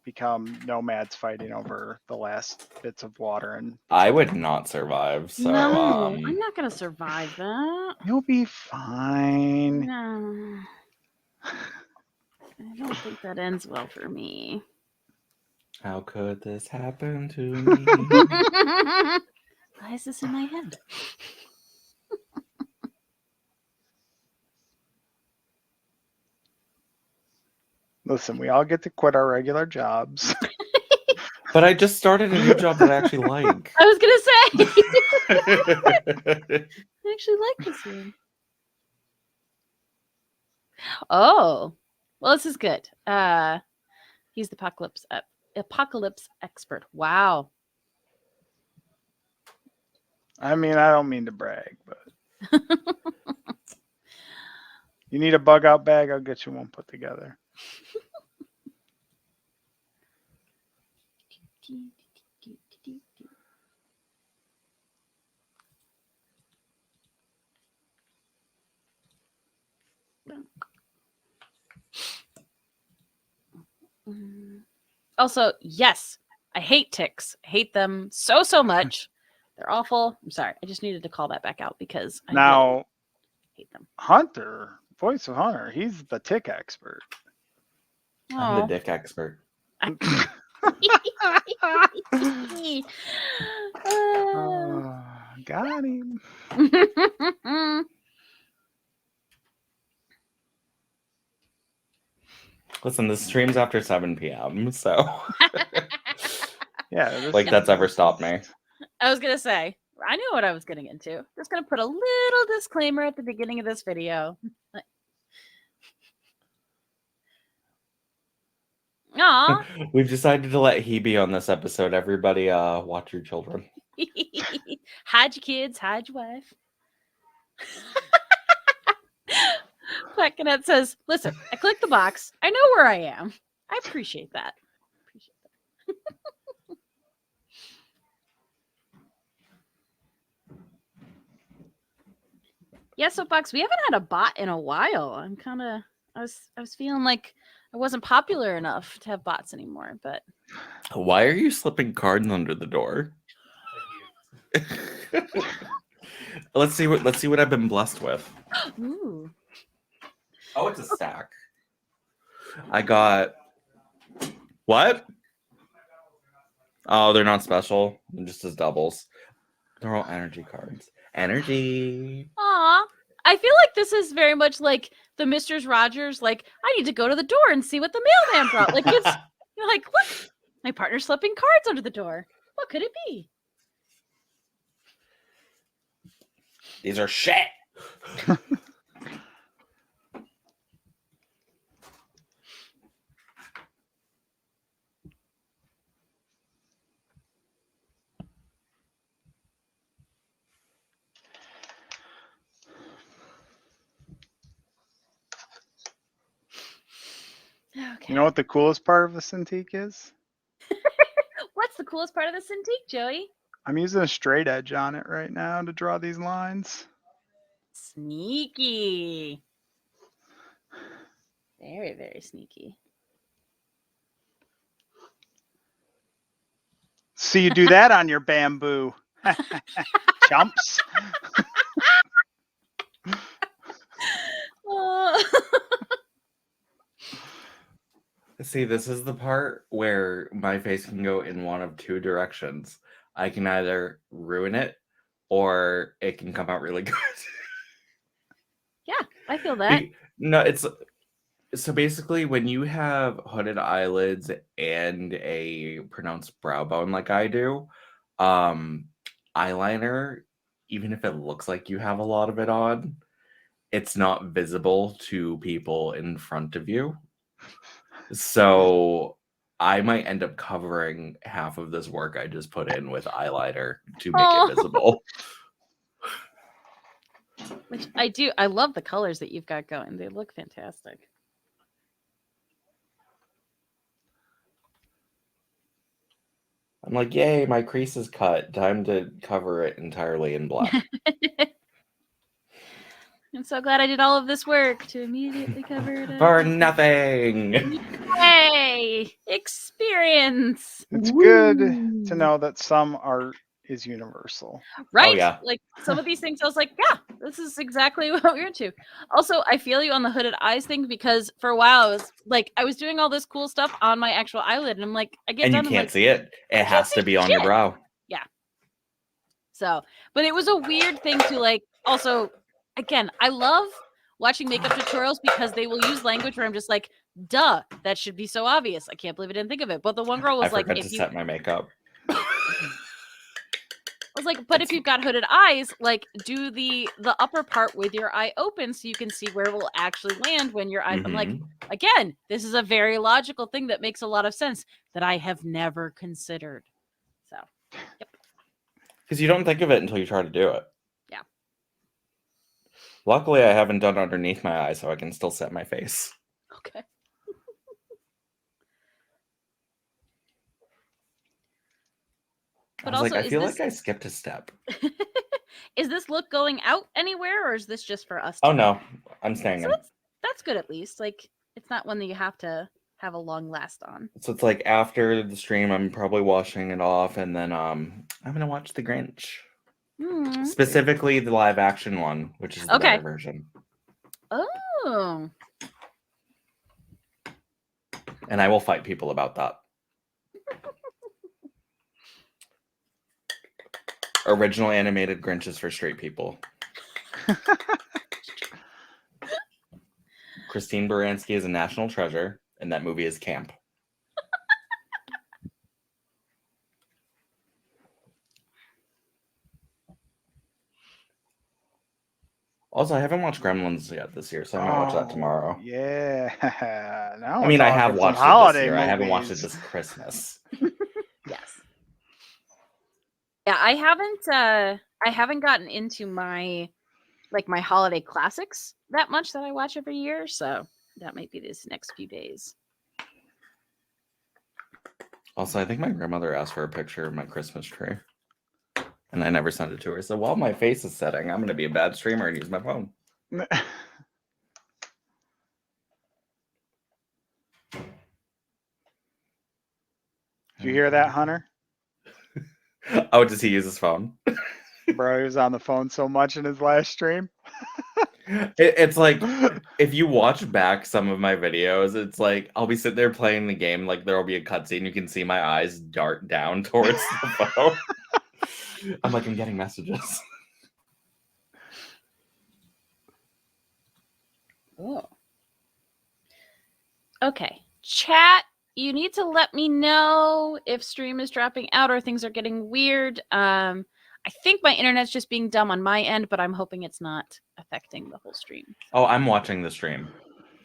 become nomads fighting over the last bits of water. And
I would not survive. So
No, I'm not gonna survive that.
you'll be fine.
No, I don't think that ends well for me.
how could this happen to me?
Why is this in my head?
Listen, we all get to quit our regular jobs.
But I just started a new job that I actually like.
I was gonna say. I actually like this one. Oh, well, this is good. He's the apocalypse expert. Wow.
I mean, I don't mean to brag, but you need a bug out bag, I'll get you one put together.
Also, yes, I hate ticks. I hate them so much. They're awful. I'm sorry. I just needed to call that back out because I really
Now,
hate them.
Hunter, voice of Hunter, he's the tick expert.
I'm the
Oh.
dick expert.
Got him.
Listen, this stream's after 7 p.m. So
Yeah, this
like that's ever stopped me.
I was gonna say, I knew what I was getting into. Just gonna put a little disclaimer at the beginning of this video. Aw.
We've decided to let he be on this episode. Everybody watch your children.
Hide your kids, hide your wife. Placanet says, listen, I clicked the box. I know where I am. I appreciate that. Yeah, Soapbox, we haven't had a bot in a while. I was feeling like I wasn't popular enough to have bots anymore, but
Why are you slipping cards under the door? Let's see what I've been blessed with.
ooh.
Oh, it's a stack. I got what? Oh, they're not special. They're just as doubles. They're all energy cards. Energy.
Aw. I feel like this is very much like the Mr. Rogers, like, I need to go to the door and see what the mailman brought. Like, it's, you're like, what? My partner's slipping cards under the door. What could it be?
These are shit.
Okay.
You know what the coolest part of the Cintiq is?
What's the coolest part of the Cintiq, Joey?
I'm using a straight edge on it right now to draw these lines.
Sneaky. Very, very sneaky.
See you do that on your bamboo. Chumps.
See, this is the part where my face can go in one of two directions. I can either ruin it or it can come out really good.
Yeah, I feel that.
No, it's so basically when you have hooded eyelids and a pronounced brow bone like I do, eyeliner, even if it looks like you have a lot of it on, it's not visible to people in front of you. So I might end up covering half of this work I just put in with eyeliner to make
Aw.
it visible.
Which I do. I love the colors that you've got going. They look fantastic.
I'm like, yay, my crease is cut. Time to cover it entirely in black.
I'm so glad I did all of this work to immediately cover it up.
For nothing.
Yay! Experience!
It's good to know that some art is universal.
Right?
yeah.
Like some of these things I was like, yeah, this is exactly what we're into. Also, I feel you on the hooded eyes thing because for a while I was doing all this cool stuff on my actual eyelid and I'm like, I get
And you
done and I'm
can't
like,
see it. It has to be on your
shit.
brow.
So, but it was a weird thing to like also, again, I love watching makeup tutorials because they will use language where I'm just like, duh, that should be so obvious. I can't believe I didn't think of it. But the one girl was
I
like,
forgot to set my makeup.
I was like, but if you've got hooded eyes, like do the upper part with your eye open so you can see where it will actually land when your eye. I'm like, again, this is a very logical thing that makes a lot of sense that I have never considered. So, yep.
Because you don't think of it until you try to do it.
Yeah.
Luckily, I haven't done underneath my eye, so I can still set my face.
Okay.
But I was like, I feel like I skipped a step.
Is this look going out anywhere, or is this just for us?
Oh no, I'm staying in.
That's good at least. Like it's not one that you have to have a long last on.
So it's like after the stream, I'm probably washing it off, and then I'm gonna watch The Grinch. Specifically the live action one, which is the better version.
Oh.
And I will fight people about that. Original animated Grinches for straight people. Christine Baranski is a national treasure, and that movie is camp. Also, I haven't watched Gremlins yet this year, so I might watch that tomorrow.
Yeah. Now
I mean, I have watched it this year. I haven't watched it this Christmas.
Yes. Yeah, I haven't gotten into my holiday classics that much that I watch every year, so that might be this next few days.
Also, I think my grandmother asked for a picture of my Christmas tree. And I never sent it to her. So while my face is setting, I'm going to be a bad streamer and use my phone.
Do you hear that, Hunter?
Oh, does he use his phone?
Bro, he was on the phone so much in his last stream.
It's like, if you watch back some of my videos, it's like, I'll be sitting there playing the game, like there will be a cutscene, you can see my eyes dart down towards the phone. I'm like, I'm getting messages.
Oh. Okay. Chat, you need to let me know if stream is dropping out or things are getting weird. I think my internet's just being dumb on my end, but I'm hoping it's not affecting the whole stream.
Oh, I'm watching the stream.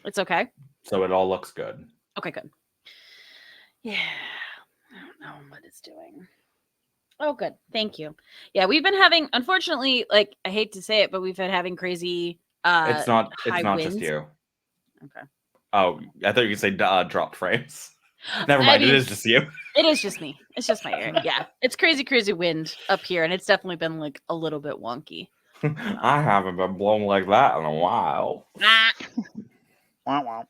It's okay?
So it all looks good.
Okay, good. Yeah. I don't know what it's doing. Oh, good. Thank you. Yeah, we've been having, unfortunately, like, I hate to say it, but we've been having crazy
it's not
winds.
just you.
Okay.
Oh, I thought you could say dropped frames. Never mind, it is just you.
It is just me. It's just my area. Yeah. It's crazy, crazy wind up here, and it's definitely been like a little bit wonky.
I haven't been blown like that in a while.
Ah.
Wow, wow.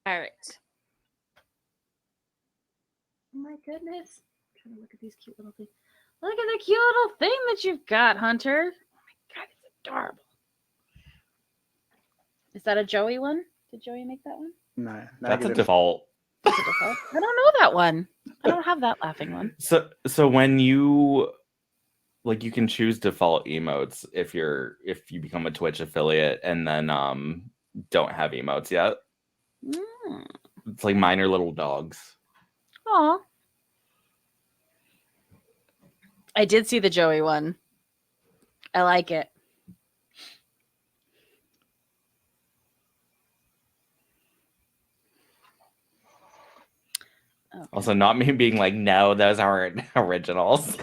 All right. Oh my goodness. I'm trying to look at these cute little things. Look at the cute little thing that you've got, Hunter. Oh my god, it's adorable. Is that a Joey one? Did Joey make that one?
No,
That's a
negative.
default.
That's a default. I don't know that one. I don't have that laughing one.
So when you like, you can choose default emotes if you become a Twitch affiliate and then don't have emotes yet.
Mm.
It's like minor little dogs.
Aw. I did see the Joey one. I like it. Okay.
Also, not me being like, no, those aren't originals.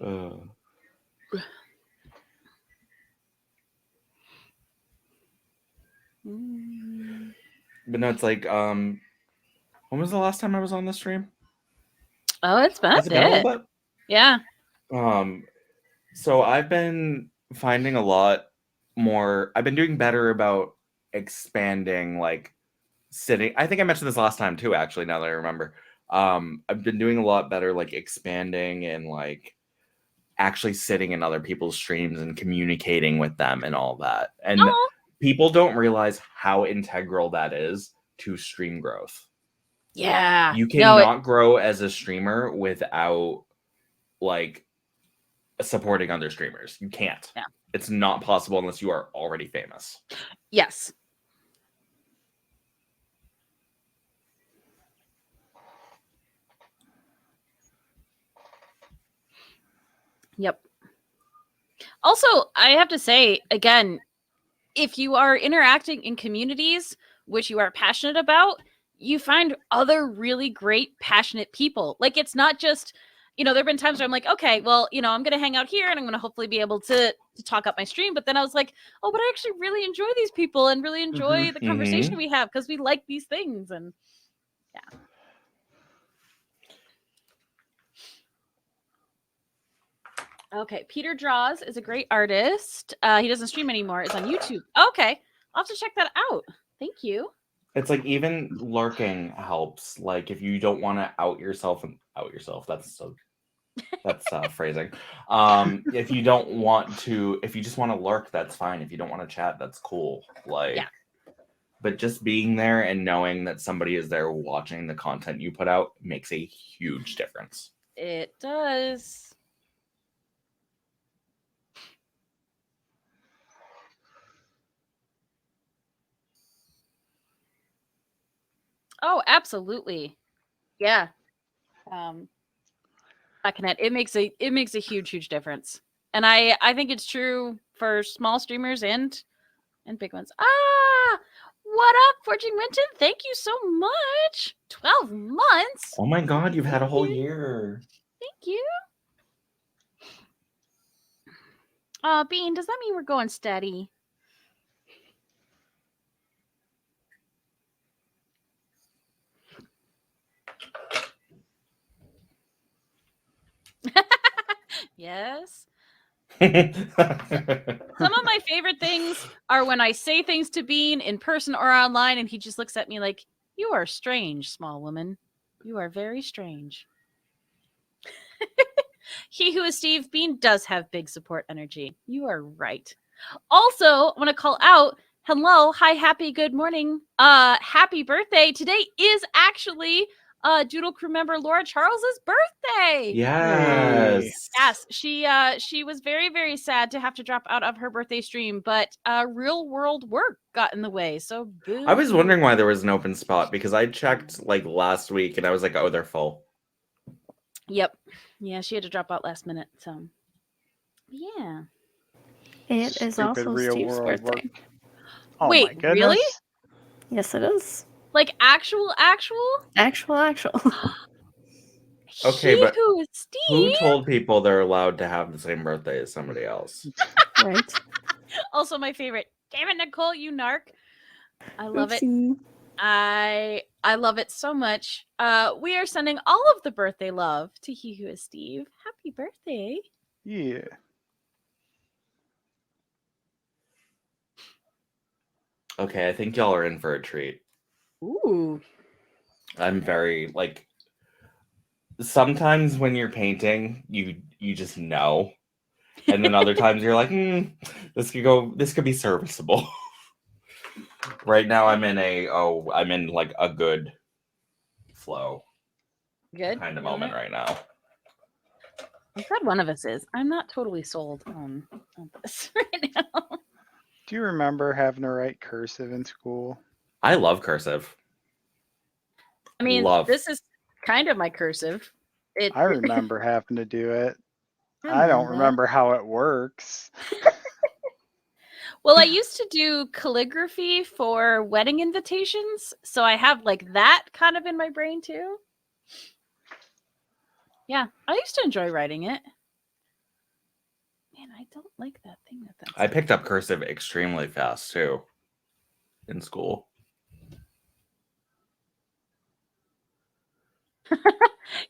Mm.
But no, it's like, when was the last time I was on the stream?
Oh, it's been
Has
a
it been a
bit.
little bit?
Yeah.
So I've been finding a lot more. I've been doing better about expanding, like sitting. I think I mentioned this last time too, actually, now that I remember. I've been doing a lot better, like expanding and like actually sitting in other people's streams and communicating with them and all that. And
Oh,
people don't realize how integral that is to stream growth.
yeah.
You
No,
cannot grow as a streamer without like supporting other streamers. You can't.
Yeah.
It's not possible unless you are already famous.
yes. Yep. Also, I have to say, again, if you are interacting in communities which you are passionate about, you find other really great, passionate people. Like, it's not just, there have been times where I'm like, okay, well, I'm going to hang out here and I'm going to hopefully be able to talk up my stream. But then I was like, oh, but I actually really enjoy these people and really enjoy the conversation we have because we like these things. And yeah. Okay, Peter Draws is a great artist. He doesn't stream anymore. It's on YouTube. Okay, I'll have to check that out. Thank you.
It's like even lurking helps. Like if you don't want to out yourself, that's phrasing. If you don't want to, if you just want to lurk, that's fine. If you don't want to chat, that's cool. Like,
yeah.
But just being there and knowing that somebody is there watching the content you put out makes a huge difference.
It does. Oh, absolutely. Yeah. It makes a huge difference. And I think it's true for small streamers and big ones. What up, Fortune Winton? Thank you so much. 12 months.
Oh my god, you've had a whole year.
Thank you. Bean, does that mean we're going steady? Yes. Some of my favorite things are when I say things to Bean in person or online and he just looks at me like, you are strange, small woman. You are very strange. He who is Steve, Bean does have big support energy. You are right. Also, I want to call out, hello, hi, happy, good morning. Happy birthday. Today is actually Doodle Crew member Laura Charles's birthday.
Yes.
Yes, she was very, very sad to have to drop out of her birthday stream, but real world work got in the way. So boo.
I was wondering why there was an open spot because I checked like last week and I was like, oh, they're full.
Yep. Yeah, she had to drop out last minute. So yeah.
It is
Stupid
also
real
Steve's
world
birthday.
work. Oh
Wait,
my goodness.
really?
Yes, it is.
Like actual?
Actual.
Okay,
He
but
who is Steve.
Who told people they're allowed to have the same birthday as somebody else?
Right.
Also my favorite. Damn it, Nicole, you narc. I love it.
Oopsie.
I love it so much. We are sending all of the birthday love to He Who Is Steve. Happy birthday.
Yeah.
Okay, I think y'all are in for a treat.
Ooh.
I'm very like sometimes when you're painting, you just know. And then other times you're like, This could be serviceable. Right now I'm in like a good flow
Good.
kind of
Feeling
moment
it?
right now.
I'm glad one of us is. I'm not totally sold on this right now.
Do you remember having to write cursive in school?
I love cursive.
I mean,
Love.
this is kind of my cursive.
I remember having to do it. I
my
don't
bad.
remember how it works.
Well, I used to do calligraphy for wedding invitations, so I have like that kind of in my brain too. Yeah, I used to enjoy writing it. Man, I don't like that thing that's.
I picked up cursive extremely fast too in school.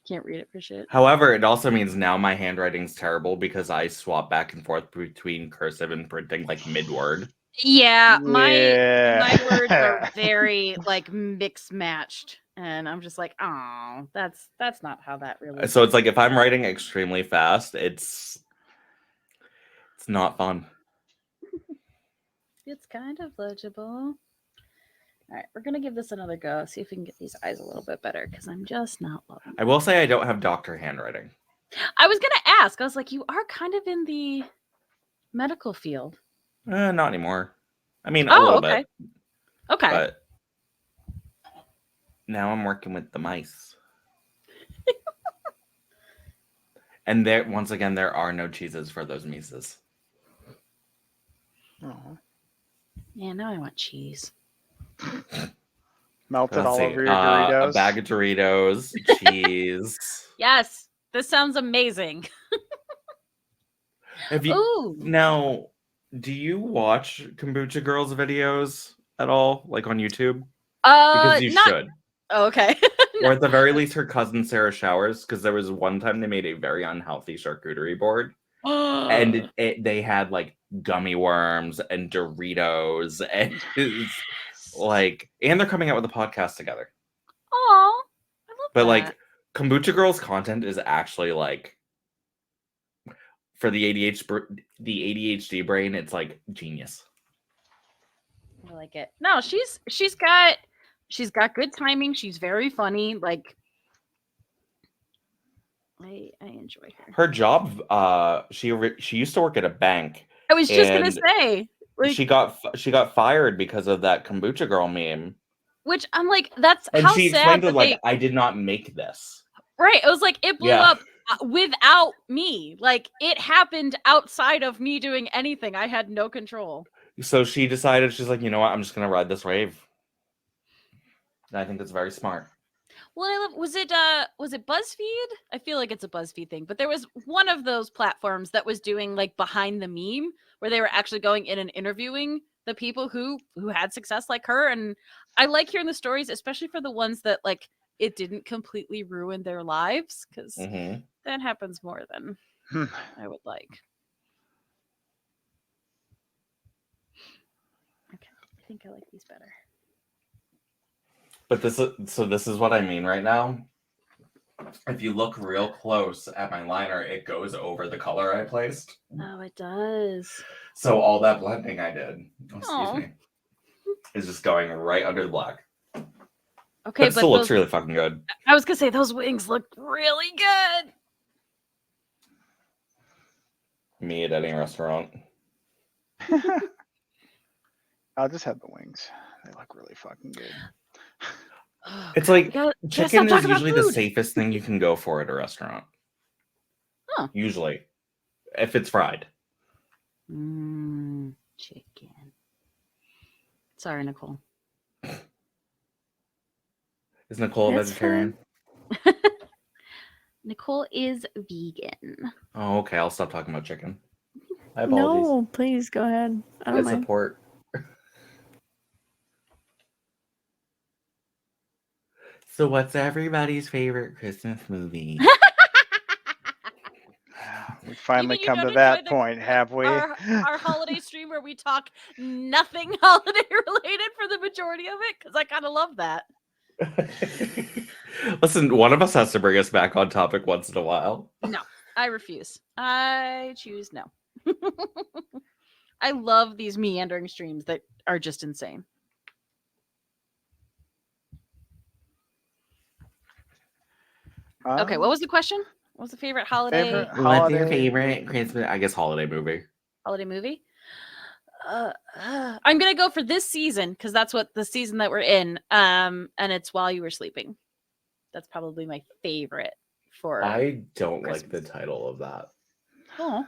Can't read it for shit.
However, it also means now my handwriting's terrible because I swap back and forth between cursive and printing like mid-word.
Yeah, my words
Yeah.
are very like mix matched, and I'm just like, oh, that's not how that really.
So it's like if I'm writing extremely fast, it's not fun.
It's kind of legible. All right, we're gonna give this another go. See if we can get these eyes a little bit better because I'm just not loving it.
I will say I don't have doctor handwriting.
I was gonna ask. I was like, you are kind of in the medical field.
Not anymore. I mean, a little
okay.
bit.
Okay.
But now I'm working with the mice. And there, once again, there are no cheeses for those mices.
Oh.
Yeah, now I want cheese.
Melted
Let's
all
see.
over your Doritos.
A bag of Doritos, cheese.
Yes, this sounds amazing.
Have you
Ooh.
now? Do you watch Kombucha Girls videos at all, like on YouTube? Because you should.
Okay.
Or at the very least, her cousin Sarah Showers, because there was one time they made a very unhealthy charcuterie board, and they had like gummy worms and Doritos, and like, and they're coming out with a podcast together.
Oh, I love
But
that.
like, Kombucha Girls content is actually like, for the ADHD brain, it's like genius.
I like it. No, she's got good timing. She's very funny. Like, I enjoy her.
Her job, she used to work at a bank.
I was just gonna
and
say, like,
she got fired because of that Kombucha Girl meme.
which I'm like, that's
And
how
she
sad
explained to
that
like, I did not make this.
Right. It was like it blew
Yeah.
up without me. Like it happened outside of me doing anything. I had no control.
So she decided, she's like, you know what? I'm just gonna ride this wave. And I think that's very smart.
Well, was it BuzzFeed? I feel like it's a BuzzFeed thing, but there was one of those platforms that was doing like behind the meme where they were actually going in and interviewing the people who had success like her. And I like hearing the stories, especially for the ones that like it didn't completely ruin their lives, because that happens more than I would like. Okay, I think I like these better.
But this is what I mean right now. If you look real close at my liner, it goes over the color I placed.
Oh, it does.
So all that blending I did, excuse me, is just going right under the black.
Okay,
but it still looks really fucking good.
I was gonna say those wings look really good.
Me at any restaurant.
I'll just have the wings. They look really fucking good.
It's like chicken is usually the safest thing you can go for at a restaurant.
Huh.
Usually, if it's fried.
Chicken. Sorry, Nicole.
Is Nicole a vegetarian?
Nicole is vegan.
Oh, okay. I'll stop talking about chicken. I apologize.
No, please go ahead. I don't mind.
Support. So, what's everybody's favorite Christmas movie?
We finally come to that point, have we?
Our holiday stream where we talk nothing holiday related for the majority of it, because I kind of love that.
Listen, one of us has to bring us back on topic once in a while.
No, I refuse. I choose no. I love these meandering streams that are just insane. Okay, what was the question? What was the favorite holiday
Favorite
What's your
holiday?
favorite Christmas? I guess holiday movie.
holiday movie? I'm gonna go for this season because that's what the season that we're in. And it's While You Were Sleeping. That's probably my favorite for.
I don't like the
Christmas.
title of that.
Oh,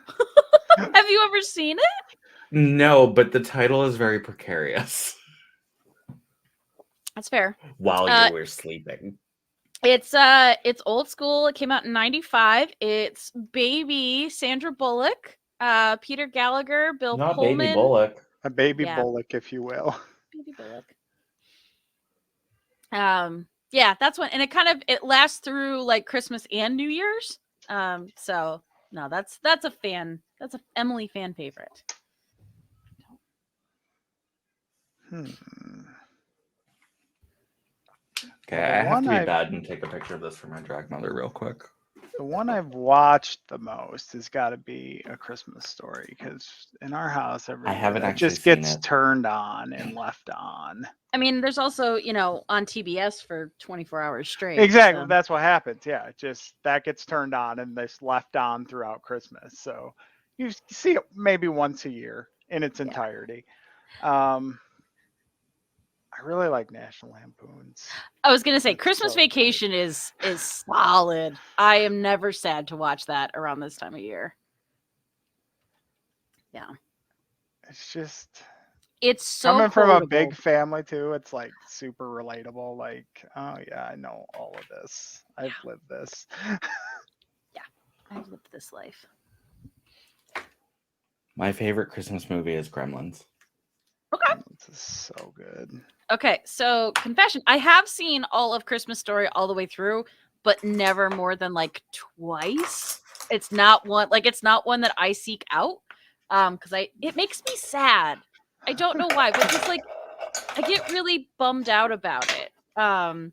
have you ever seen it?
No, but the title is very precarious.
That's fair.
While you were sleeping.
It's old school. It came out in '95. It's baby Sandra Bullock, Peter Gallagher, Bill
Not
Pullman.
Baby Bullock.
A baby
Yeah.
Bullock, if you will.
Baby Bullock. Yeah, that's one, and it lasts through like Christmas and New Year's. So no, that's a Emily fan favorite.
Okay,
Well,
I have to be
one
bad and take a picture of this for my drag mother real quick.
The one I've watched the most has got to be A Christmas Story, because in our house, every
haven't
year, it
actually
just
seen
gets
it.
turned on and left on.
I mean, there's also on TBS for 24 hours straight.
Exactly,
so-
that's what happens. Yeah, just that gets turned on and it's left on throughout Christmas. So you see it maybe once a year in its entirety. I really like National Lampoons.
I was gonna say
It's
Christmas
so good.
Vacation is solid. I am never sad to watch that around this time of year. Yeah,
It's just
it's so
coming from a
quotable.
big family too. It's like super relatable. Like, oh yeah, I know all of this. I've lived this.
I've lived this life.
My favorite Christmas movie is Gremlins.
Okay.
This is so good.
Okay, so confession, I have seen all of Christmas Story all the way through, but never more than like twice. It's not one that I seek out. Because it makes me sad. I don't know why, but just like I get really bummed out about it.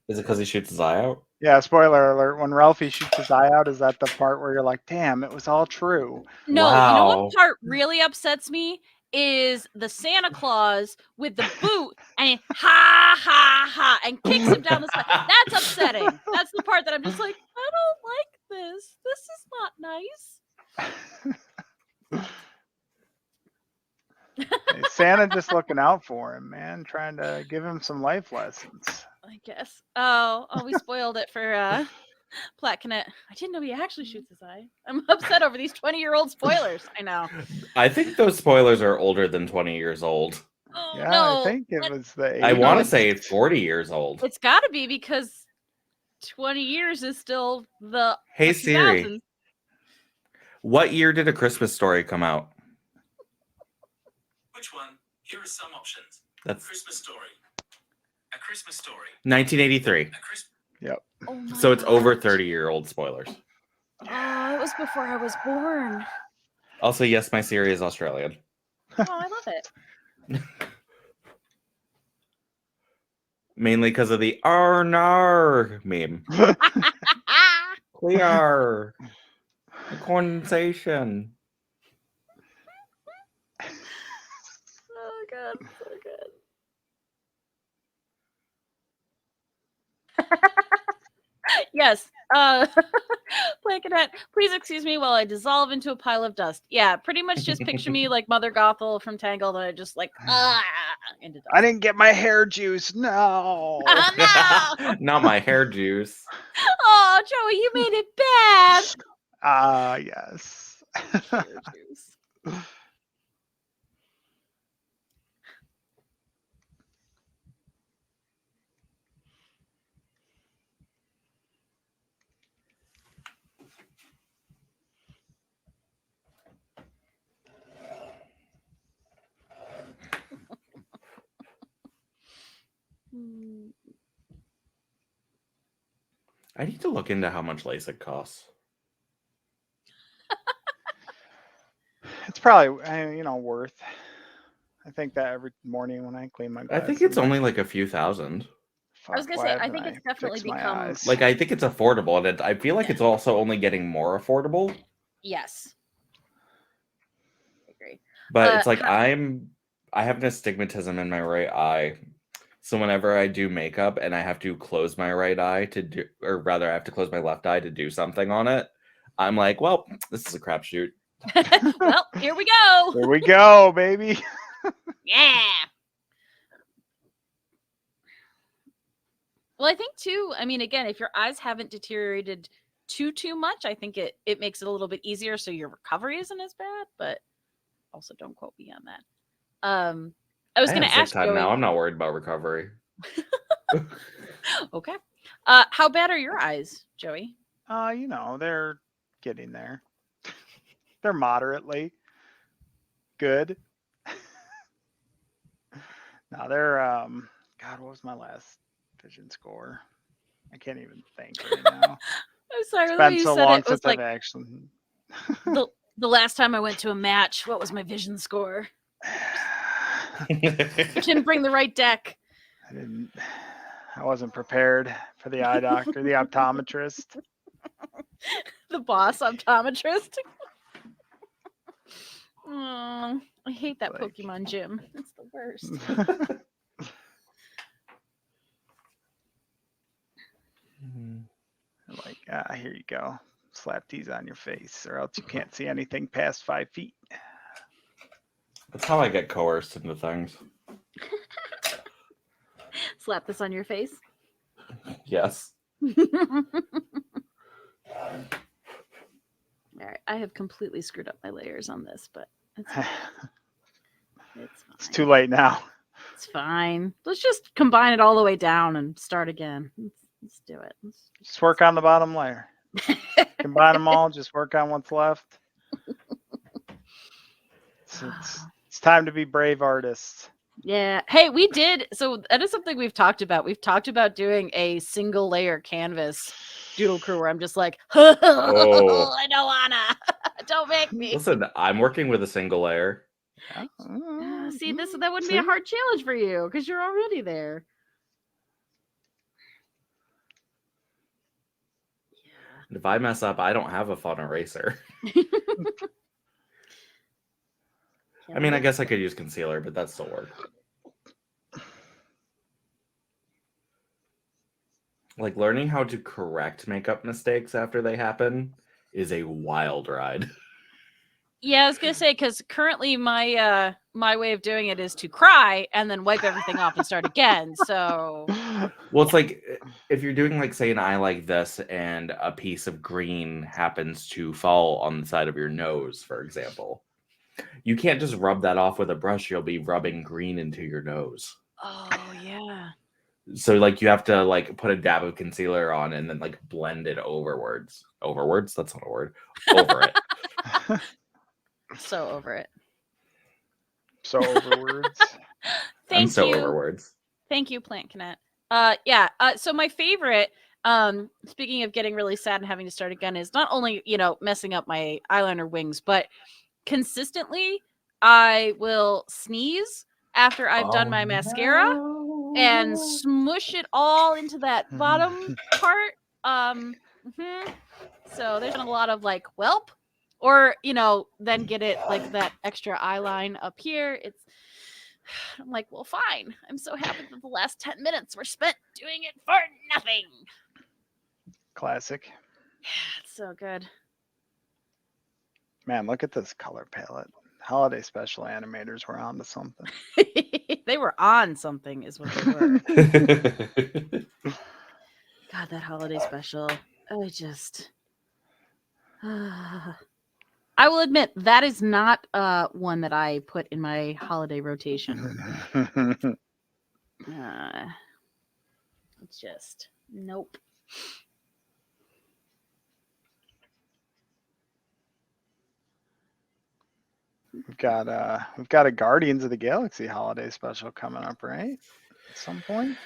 Is it because he shoots his eye out?
Yeah, spoiler alert. When Ralphie shoots his eye out, is that the part where you're like, damn, it was all true?
No, you know
Wow.
what part really upsets me is the Santa Claus with the boot and ha ha ha and kicks him down the slide. That's upsetting. That's the part that I'm just like, I don't like this. This is not nice.
Hey, Santa just looking out for him, man, trying to give him some life lessons.
I guess. Oh, we spoiled it for Platcanet. I didn't know he actually shoots his eye. I'm upset over these 20-year-old spoilers. I know.
I think those spoilers are older than 20 years old.
Oh,
Yeah,
no.
I think it was the 80s.
I want to say it's 40 years old.
It's got to be because 20 years is still the
Hey
2000s.
Siri, what year did A Christmas Story come out?
Which one? Here are some options.
That's
Christmas Story. A Christmas Story.
1983.
A Christmas.
Oh my
So it's
God.
over 30-year-old spoilers.
Oh, it was before I was born.
Also, yes, my Siri is Australian.
Oh, I love it.
Mainly because of the "Arnar" meme. Clear. The condensation.
Oh God, so good. Yes. Blanketet, please excuse me while I dissolve into a pile of dust. Yeah, pretty much just picture me like Mother Gothel from Tangled, and I just like into dust.
I didn't get my hair juice. No.
No!
Not my hair juice.
Oh, Joey, you made it bad.
Yes.
Hair juice.
I need to look into how much LASIK costs.
It's probably worth. I think that every morning when I clean my
I
glasses.
think it's only like a few thousand.
I was gonna say, I think it's definitely become
Like, I think it's affordable, and I feel like it's also only getting more affordable.
Yes. I agree.
But it's like I have an astigmatism in my right eye. So whenever I do makeup and I have to close my right eye to do, or rather I have to close my left eye to do something on it, I'm like, well, this is a crapshoot.
Well, here we go.
Here we go, baby.
Yeah. Well, I think too, I mean, again, if your eyes haven't deteriorated too much, I think it makes it a little bit easier so your recovery isn't as bad, but also don't quote me on that. I was
I
going
have
to
sick
ask
time
Joey.
now. I'm not worried about recovery.
Okay. How bad are your eyes, Joey?
They're getting there. They're moderately good. No, they're God, what was my last vision score? I can't even think right now.
I'm sorry,
It's
the way
been
you
so
said
long
it was
since
like
I've actually.
the last time I went to a match. What was my vision score? You didn't bring the right deck.
I wasn't prepared for the eye doctor, the optometrist.
The boss optometrist. Oh, I hate that
Like-
Pokemon gym. It's the worst.
Like, here you go. Slap these on your face, or else you can't see anything past 5 feet.
That's how I get coerced into things.
Slap this on your face.
Yes.
All right, I have completely screwed up my layers on this, but it's fine.
It's too late now.
It's fine. Let's just combine it all the way down and start again. Let's do it.
Just work on the bottom layer. Combine them all. Just work on what's left. It's time to be brave artists.
Yeah. Hey, we did. So that is something we've talked about. We've talked about doing a single layer canvas Doodle Crew where I'm just like, I don't wanna. Don't make me.
Listen, I'm working with a single layer.
See, that wouldn't be a hard challenge for you because you're already there.
And if I mess up, I don't have a fun eraser. I mean, I guess I could use concealer, but that's still work. Like, learning how to correct makeup mistakes after they happen is a wild ride.
Yeah, I was gonna say because currently my my way of doing it is to cry and then wipe everything off and start again. So
Well, it's like if you're doing like say an eye like this and a piece of green happens to fall on the side of your nose, for example, you can't just rub that off with a brush. You'll be rubbing green into your nose.
oh yeah.
So like you have to like put a dab of concealer on and then like blend it overwards. Overwards? That's not a word. Over it.
So over it.
So over words.
Thank
I'm so
you.
over words.
Thank you, Plant Canet. Yeah. So my favorite, speaking of getting really sad and having to start again, is not only, messing up my eyeliner wings, but consistently I will sneeze after I've done my mascara and smush it all into that bottom part. So there's been a lot of like whelp, or then get it like that extra eye line up here. I'm like, well, fine. I'm so happy that the last 10 minutes were spent doing it for nothing.
Classic.
Yeah, it's so good.
Man, look at this color palette. Holiday special animators were onto something.
They were on something, is what they were. God, that holiday special. I will admit that is not one that I put in my holiday rotation. It's just nope.
We've got a Guardians of the Galaxy holiday special coming up, right? At some point.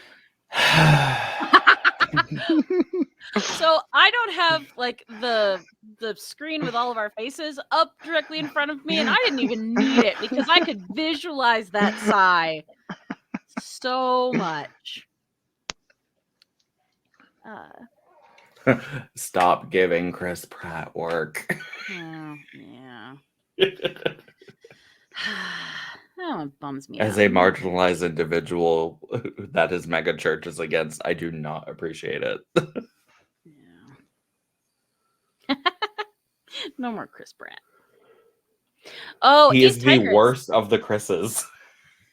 So I don't have like the screen with all of our faces up directly in front of me, and I didn't even need it because I could visualize that sigh so much.
Stop giving Chris Pratt work.
Yeah. Oh, it bums me
As
out.
a marginalized individual that his mega church is against, I do not appreciate it.
Yeah. No more Chris Pratt. Oh,
He
Ace
is the
Tigress.
worst of the Chris's.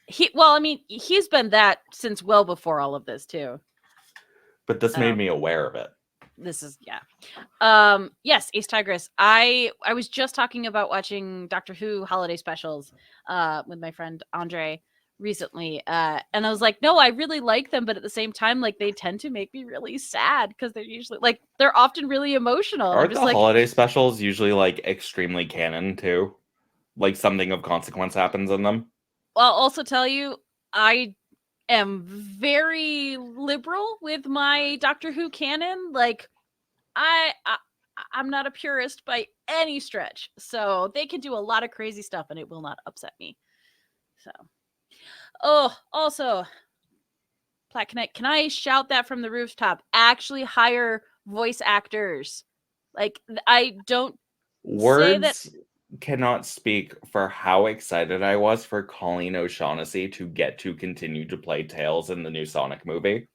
He's been that since well before all of this too.
But this made me aware of it.
This is yes, Ace Tigress. I was just talking about watching Doctor Who holiday specials with my friend Andre recently, and I was like, no, I really like them, but at the same time, like they tend to make me really sad because they're usually like they're often really emotional.
Aren't
I'm just
the
like,
holiday specials usually like extremely canon too? Like something of consequence happens in them?
I'll also tell you, I am very liberal with my Doctor Who canon. Like, I'm not a purist by any stretch, so they can do a lot of crazy stuff, and it will not upset me. So, oh, also, Platt, can I shout that from the rooftop? Actually, hire voice actors. Like, I don't say that.
Words cannot speak for how excited I was for Colleen O'Shaughnessy to get to continue to play Tails in the new Sonic movie.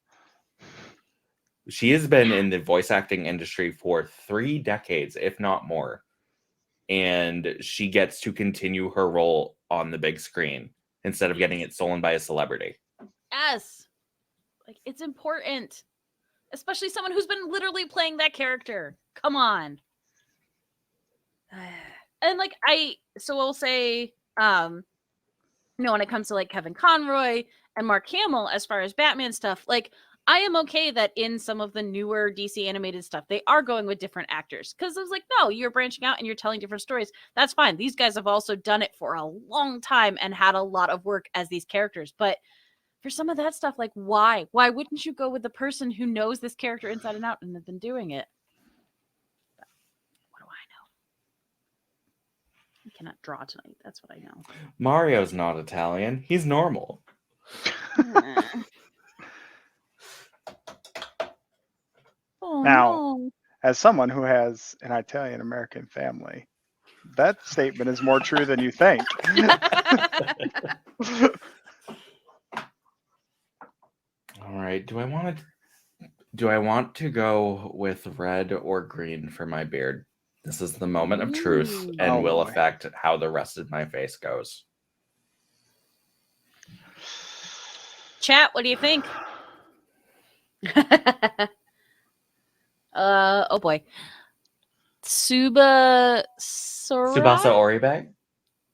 She has been in the voice acting industry for 3 decades, if not more. And she gets to continue her role on the big screen instead of getting it stolen by a celebrity.
Yes. Like, it's important. Especially someone who's been literally playing that character. Come on. And like I'll say, when it comes to like Kevin Conroy and Mark Hamill, as far as Batman stuff, like I am okay that in some of the newer DC animated stuff, they are going with different actors. Because I was like, no, you're branching out and you're telling different stories. That's fine. These guys have also done it for a long time and had a lot of work as these characters. But for some of that stuff, like why? Why wouldn't you go with the person who knows this character inside and out and have been doing it? What do I know? I cannot draw tonight. That's what I know.
Mario's not Italian. He's normal.
Oh,
Now,
no.
as someone who has an Italian American family, that statement is more true than you think.
All right. Do I want to go with red or green for my beard? This is the moment of truth
Ooh.
and
Oh,
will
boy.
affect how the rest of my face goes.
Chat, what do you think? Oh boy. Tsubasa
Oribe?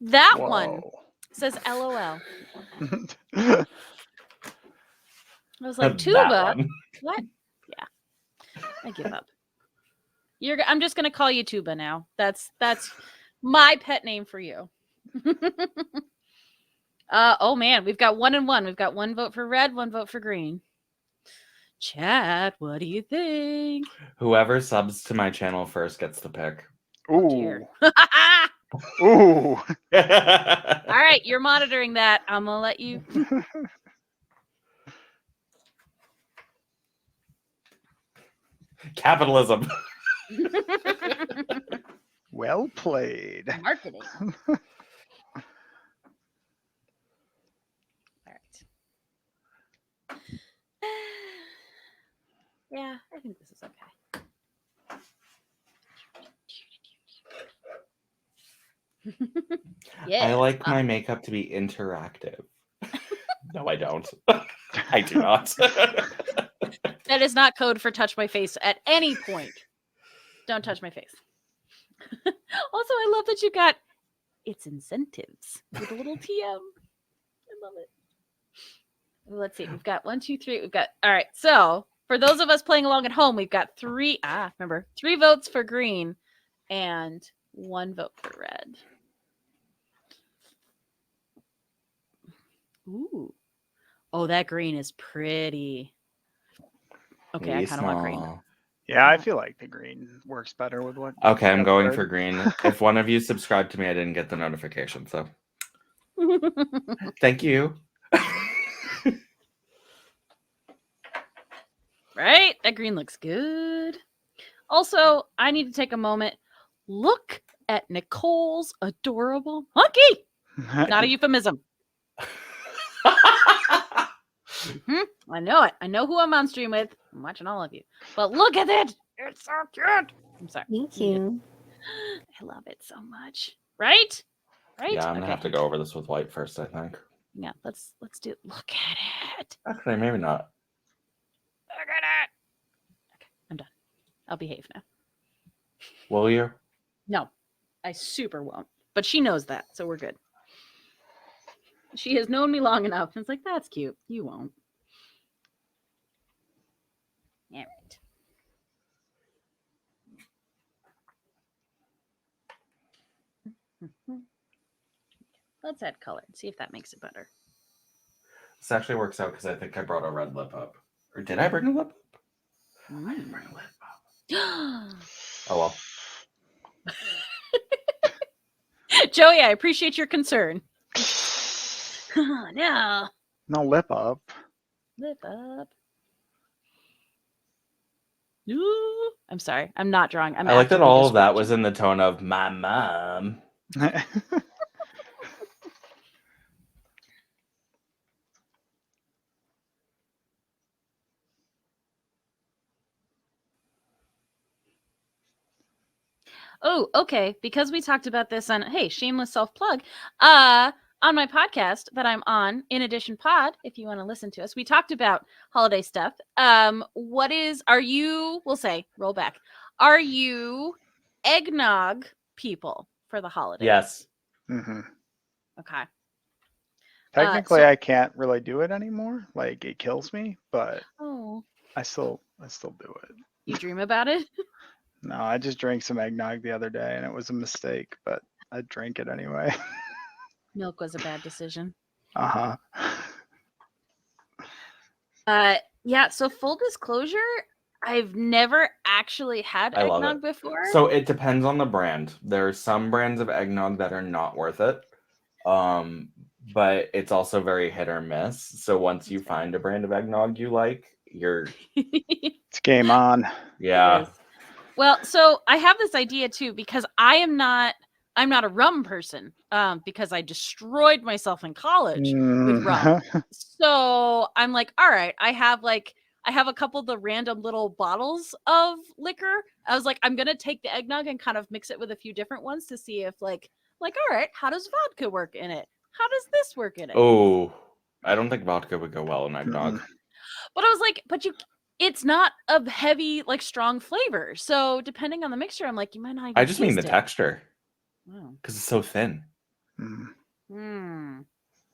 That one
Whoa.
says LOL. I was
That
like, tuba?
one.
What? Yeah. I give up. I'm just gonna call you Tuba now. That's my pet name for you. Oh man, we've got 1 and 1. We've got 1 vote for red, 1 vote for green. Chat, what do you think?
Whoever subs to my channel first gets the pick.
Oh, dear.
Ooh.
All right, you're monitoring that. I'm gonna let you.
Capitalism.
Well played.
Marketing. All right. Yeah, I think this is okay. Yeah.
I like my makeup to be interactive. No, I don't. I do not.
That is not code for touch my face at any point. Don't touch my face. Also, I love that you got its incentives with a little TM. I love it. Let's see. We've got 1, 2, 3. We've got all right. So for those of us playing along at home, we've got 3 votes for green and 1 vote for red. Ooh. Oh, that green is pretty. Okay, I kind of want green.
Yeah, I feel like the green works better with what.
Okay, I'm
that's
going
red.
for green. If one of you subscribed to me, I didn't get the notification, so thank you.
Right? That green looks good. Also, I need to take a moment. Look at Nicole's adorable monkey. Not a euphemism. I know it. I know who I'm on stream with. I'm watching all of you. But look at it. It's so cute. I'm sorry.
Thank you.
I love it so much. Right? Right?
Yeah, I'm gonna have to go over this with White first, I think.
Yeah, let's do it. Look at it.
Actually, maybe not.
Look at it. Okay, I'm done. I'll behave now.
Will you?
No, I super won't. But she knows that, so we're good. She has known me long enough. And it's like, that's cute. You won't. All right. Let's add color and see if that makes it better.
This actually works out because I think I brought a red lip up. Or did I bring a lip up? I didn't bring a lip up. Oh well.
Joey, I appreciate your concern. No.
No lip up.
Lip up. Ooh. I'm sorry. I'm not drawing.
I like that
actively
all
just
of that
scratching.
was in the tone of my mom.
Oh, okay. Because we talked about this on, hey, shameless self-plug, on my podcast that I'm on, In Addition Pod, if you want to listen to us, we talked about holiday stuff. We'll say, roll back. Are you eggnog people for the holidays?
Yes.
hmm
Okay.
Technically,
so-
I can't really do it anymore. Like it kills me, but
Oh,
I still do it.
you dream about it?
No, I just drank some eggnog the other day and it was a mistake, but I drank it anyway.
Milk was a bad decision.
Uh-huh.
Yeah, so full disclosure, I've never actually had
I love
eggnog
it.
before.
So it depends on the brand. There are some brands of eggnog that are not worth it. But it's also very hit or miss. So once you find a brand of eggnog you like, you're
It's game on.
yeah.
It is. Well, so I have this idea too because I'm not a rum person because I destroyed myself in college with rum. So I'm like, all right, I have a couple of the random little bottles of liquor. I was like, I'm gonna take the eggnog and kind of mix it with a few different ones to see if like, all right, how does vodka work in it? How does this work in it?
Oh, I don't think vodka would go well in eggnog.
But I was like, it's not a heavy, like strong flavor. So depending on the mixture, I'm like, you might not even
I just mean the
taste it.
texture
Wow.
because it's so thin.
Hmm.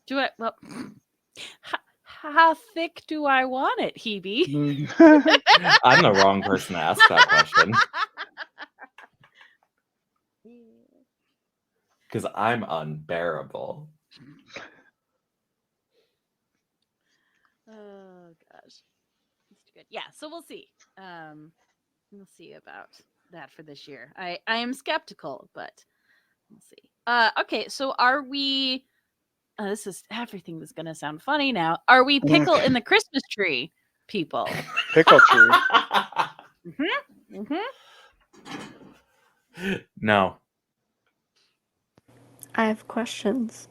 Do I? Well, how thick do I want it, Hebe?
I'm the wrong person to ask that question because I'm unbearable.
Oh gosh, that's good. Yeah, so we'll see. We'll see about that for this year. I am skeptical, but we'll see. Okay, so are we? This is everything that's gonna sound funny now. Are we pickle in the Christmas tree people?
Pickle tree.
No,
I have questions.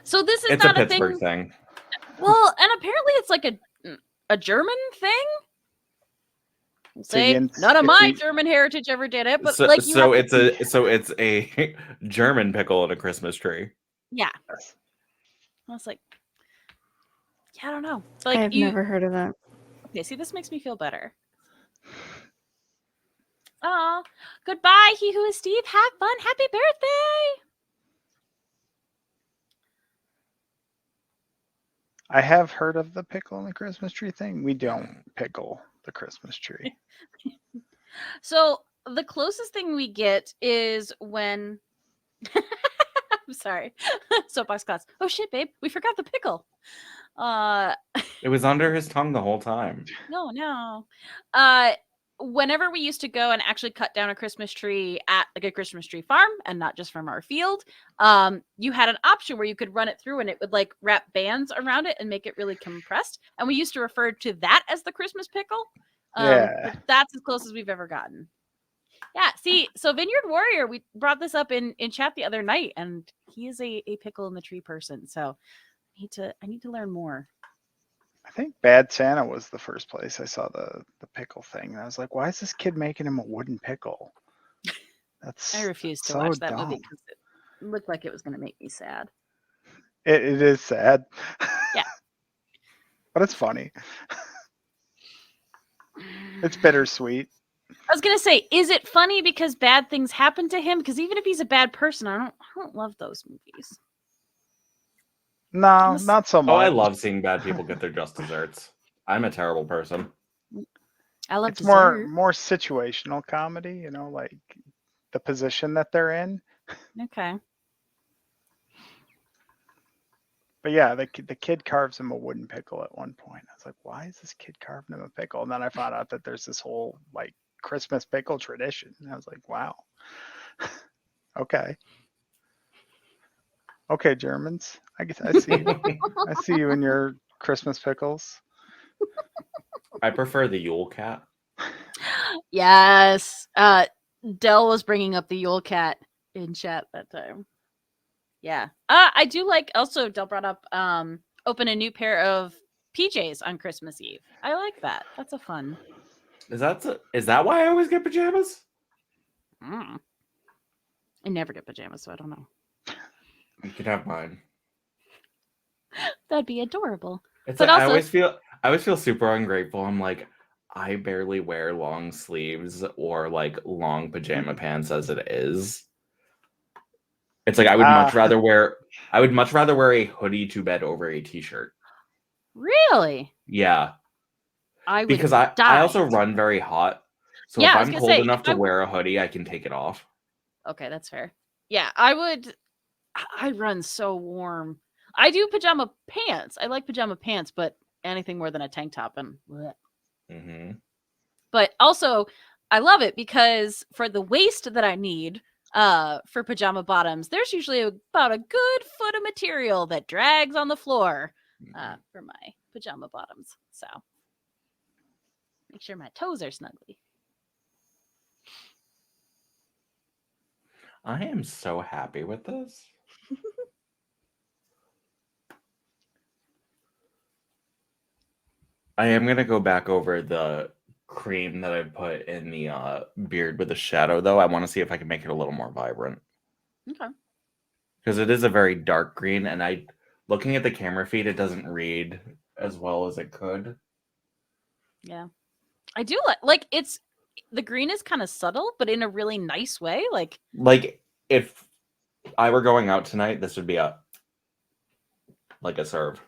So this is
it's a
not a
Pittsburgh
thing.
thing.
Well, and apparently it's like a German thing. We'll say none of my German heritage ever did it, but like you have
it's a German pickle in a Christmas tree.
yeah. I was like, yeah, I don't know. Like
I've never heard of that.
Okay, see, this makes me feel better. Oh, goodbye, he who is Steve. Have fun. Happy birthday.
I have heard of the pickle in the Christmas tree thing. We don't pickle the Christmas tree.
So the closest thing we get is when I'm sorry. Soapbox class. Oh shit, babe. We forgot the pickle.
It was under his tongue the whole time.
No. Whenever we used to go and actually cut down a Christmas tree at like a Christmas tree farm and not just from our field, you had an option where you could run it through and it would like wrap bands around it and make it really compressed. And we used to refer to that as the Christmas pickle.
Yeah.
That's as close as we've ever gotten. Yeah, see, so Vineyard Warrior, we brought this up in chat the other night, and he is a pickle in the tree person. So I need to learn more.
I think Bad Santa was the first place I saw the pickle thing. And I was like, why is this kid making him a wooden pickle?
I refused to
so
watch that
dumb.
movie because it looked like it was going to make me sad.
It is sad.
Yeah.
But it's funny. It's bittersweet.
I was going to say, is it funny because bad things happen to him? Because even if he's a bad person, I don't love those movies.
No, not so much.
Oh, I love seeing bad people get their just desserts. I'm a terrible person.
I love
It's
dessert.
more situational comedy, you know, like the position that they're in.
Okay.
But yeah, the kid carves him a wooden pickle at one point. I was like, why is this kid carving him a pickle? And then I found out that there's this whole like Christmas pickle tradition. And I was like, wow. Okay. Okay, Germans. I see you. I see you in your Christmas pickles.
I prefer the Yule Cat.
Yes. Dell was bringing up the Yule Cat in chat that time. Yeah. I do like, also Dell brought up open a new pair of PJs on Christmas Eve. I like that. That's a fun.
Is that why I always get pajamas?
I never get pajamas, so I don't know.
You can have mine.
That'd be adorable.
It's
But
like,
also-
I always feel super ungrateful. I'm like, I barely wear long sleeves or like long pajama pants as it is. It's like I would much rather wear a hoodie to bed over a t-shirt.
Really?
Yeah.
I would
Because I
die.
also run very hot. So
Yeah, I
if
was
I'm
gonna
cold
say,
enough
if
to
I-
wear a hoodie, I can take it off.
Okay, that's fair. Yeah, I run so warm. I do pajama pants. I like pajama pants, but anything more than a tank top and bleh.
Mm-hmm.
But also I love it because for the waist that I need for pajama bottoms, there's usually about a good foot of material that drags on the floor for my pajama bottoms. So make sure my toes are snuggly.
I am so happy with this. I am gonna go back over the cream that I put in the beard with the shadow, though. I want to see if I can make it a little more vibrant.
Okay.
Because it is a very dark green, and looking at the camera feed, it doesn't read as well as it could.
Yeah. I do like it's the green is kind of subtle, but in a really nice way. Like
if I were going out tonight, this would be a serve.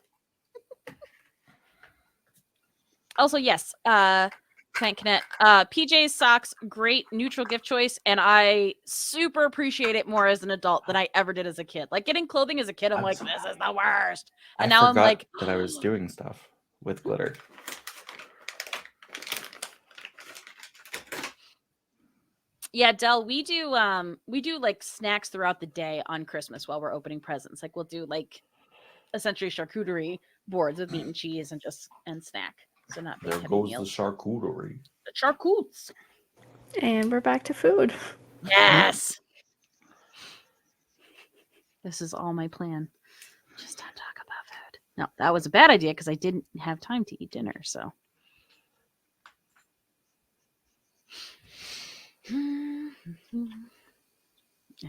Also, yes, Plant Connect, PJ's socks, great neutral gift choice, and I super appreciate it more as an adult than I ever did as a kid. Like getting clothing as a kid, I'm like, this is the worst. And now I'm like,
that I was doing stuff with glitter.
yeah, Dell, we do like snacks throughout the day on Christmas while we're opening presents. Like we'll do like essentially charcuterie boards with meat and cheese and snack. So not big
There
heavy
goes
meals.
the charcuterie.
The charcutes.
And we're back to food.
Yes. This is all my plan. Just don't talk about food. No, that was a bad idea because I didn't have time to eat dinner. So. All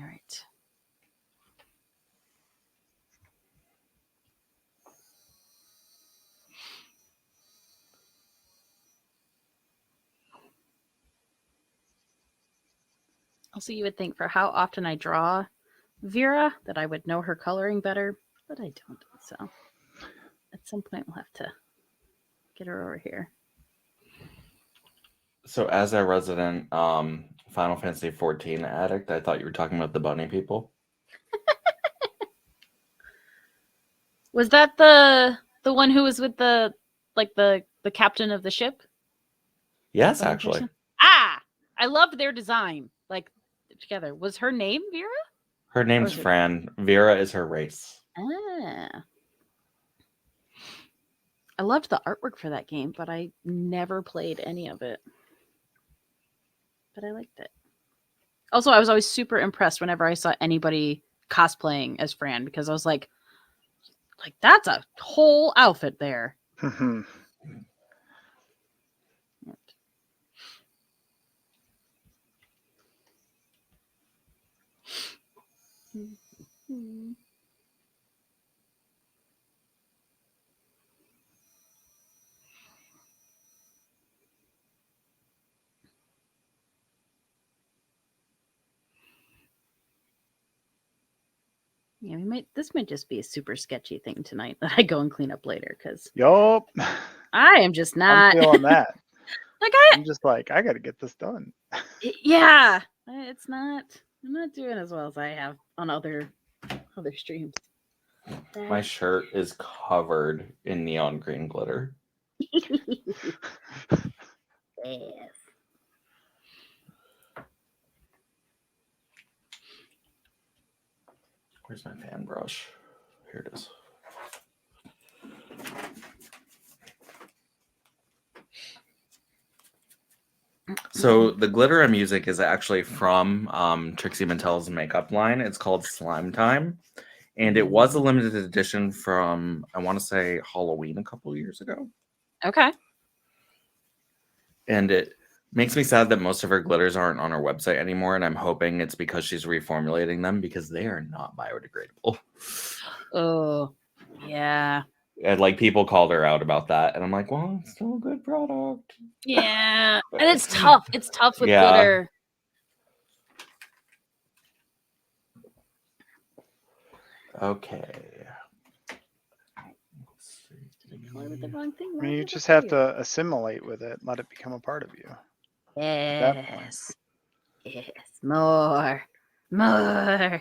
right. Also, you would think for how often I draw Vera that I would know her coloring better, but I don't. So at some point we'll have to get her over here.
So as a resident Final Fantasy 14 addict, I thought you were talking about the bunny people.
Was that the one who was with the captain of the ship?
Yes,
Bunny
actually.
person? Ah, I loved their design. Like together. Was her name Vera?
Her name's
is it-
Fran. Vera is her race.
Ah. I loved the artwork for that game, but I never played any of it. But I liked it. Also, I was always super impressed whenever I saw anybody cosplaying as Fran because I was like that's a whole outfit there. Yeah, this might just be a super sketchy thing tonight that I go and clean up later because
Yup.
I am just
I'm
not
feeling that.
like
I'm just like, I got to get this done.
yeah, it's not. I'm not doing as well as I have on other streams.
My shirt is covered in neon green glitter.
Yes.
Where's my fan brush? Here it is. So the glitter I'm using is actually from Trixie Mattel's makeup line. It's called Slime Time. And it was a limited edition from, I want to say, Halloween a couple of years ago.
Okay.
And it makes me sad that most of her glitters aren't on her website anymore. And I'm hoping it's because she's reformulating them because they are not biodegradable.
Oh, yeah.
And like people called her out about that. And I'm like, well, it's still a good product.
Yeah. And it's tough. It's tough with
Yeah.
glitter.
Okay.
Color with the wrong thing.
I mean, you
right?
just have to assimilate with it, let it become a part of you. that point.
Yes. Yes. More. More.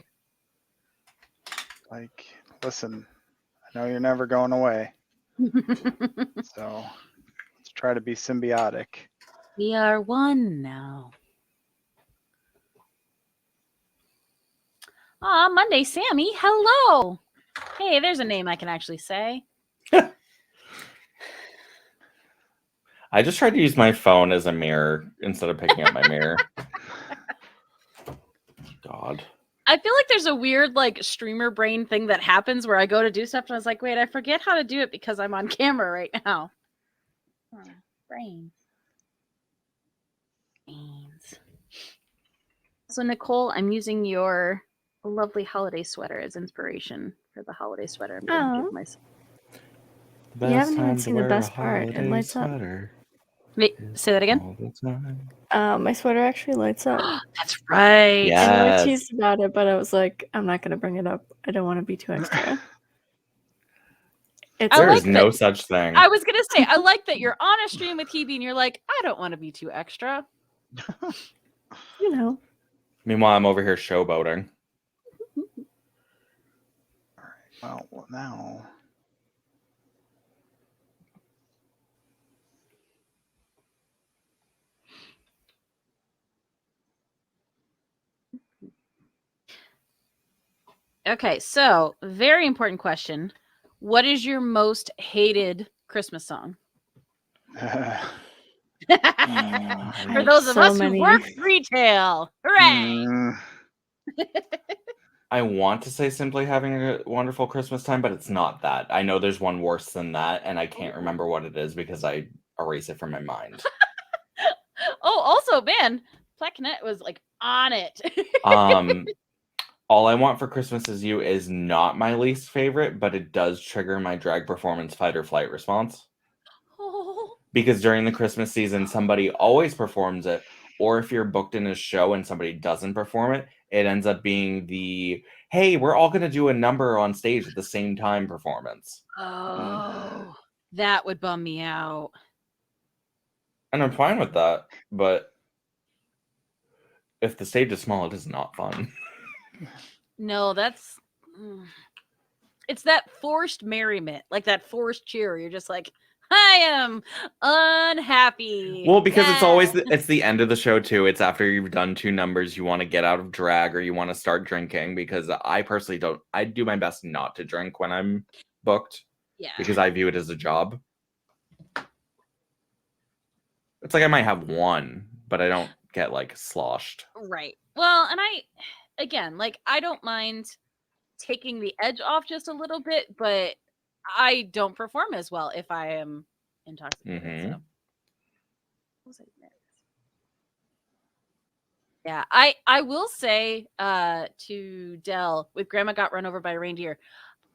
Like, listen, I know you're never going away, so let's try to be symbiotic.
We are one now. Aw, Monday Sammy, hello. Hey, there's a name I can actually say.
I just tried to use my phone as a mirror instead of picking up my mirror. God.
I feel like there's a weird like streamer brain thing that happens where I go to do stuff and I was like, wait, I forget how to do it because I'm on camera right now. Brains. So Nicole, I'm using your lovely holiday sweater as inspiration for the holiday sweater I'm going to give myself.
You haven't even seen the best part. It lights up.
Wait, say that again.
My sweater actually lights up.
That's right.
Yeah.
I know I
Yes.
teased about it, but I was like, I'm not going to bring it up. I don't want to be too extra. It's
I
There
like
is no
that-
such thing.
I was going to say, I like that you're on a stream with Hebe and you're like, I don't want to be too extra.
you know.
Meanwhile, I'm over here showboating.
Well, now.
Okay, so very important question. What is your most hated Christmas song? For those of
so
us
many.
who work retail. Hooray!
Mm,
I want to say simply having a wonderful Christmas time, but it's not that. I know there's one worse than that, and I can't remember what it is because I erase it from my mind.
Oh, also, man, Plaquenette was like on it.
All I Want for Christmas Is You is not my least favorite, but it does trigger my drag performance fight or flight response.
Oh.
Because during the Christmas season, somebody always performs it, or if you're booked in a show and somebody doesn't perform it, it ends up being the, hey, we're all going to do a number on stage at the same time performance.
Oh, that would bum me out.
And I'm fine with that, but if the stage is small, it is not fun.
No, that's... It's that forced merriment, like that forced cheer. You're just like, I am unhappy.
Well, because it's always
Yeah.
it's the end of the show too. It's after you've done 2 numbers, you want to get out of drag or you want to start drinking. Because I personally don't. I do my best not to drink when I'm booked
Yeah.
because I view it as a job. It's like I might have one, but I don't get like sloshed.
Right. Well, and again, like, I don't mind taking the edge off just a little bit, but I don't perform as well if I am intoxicated.
Mhm.
So, what was I next? Yeah, I will say to Dell with Grandma Got Run Over by a Reindeer.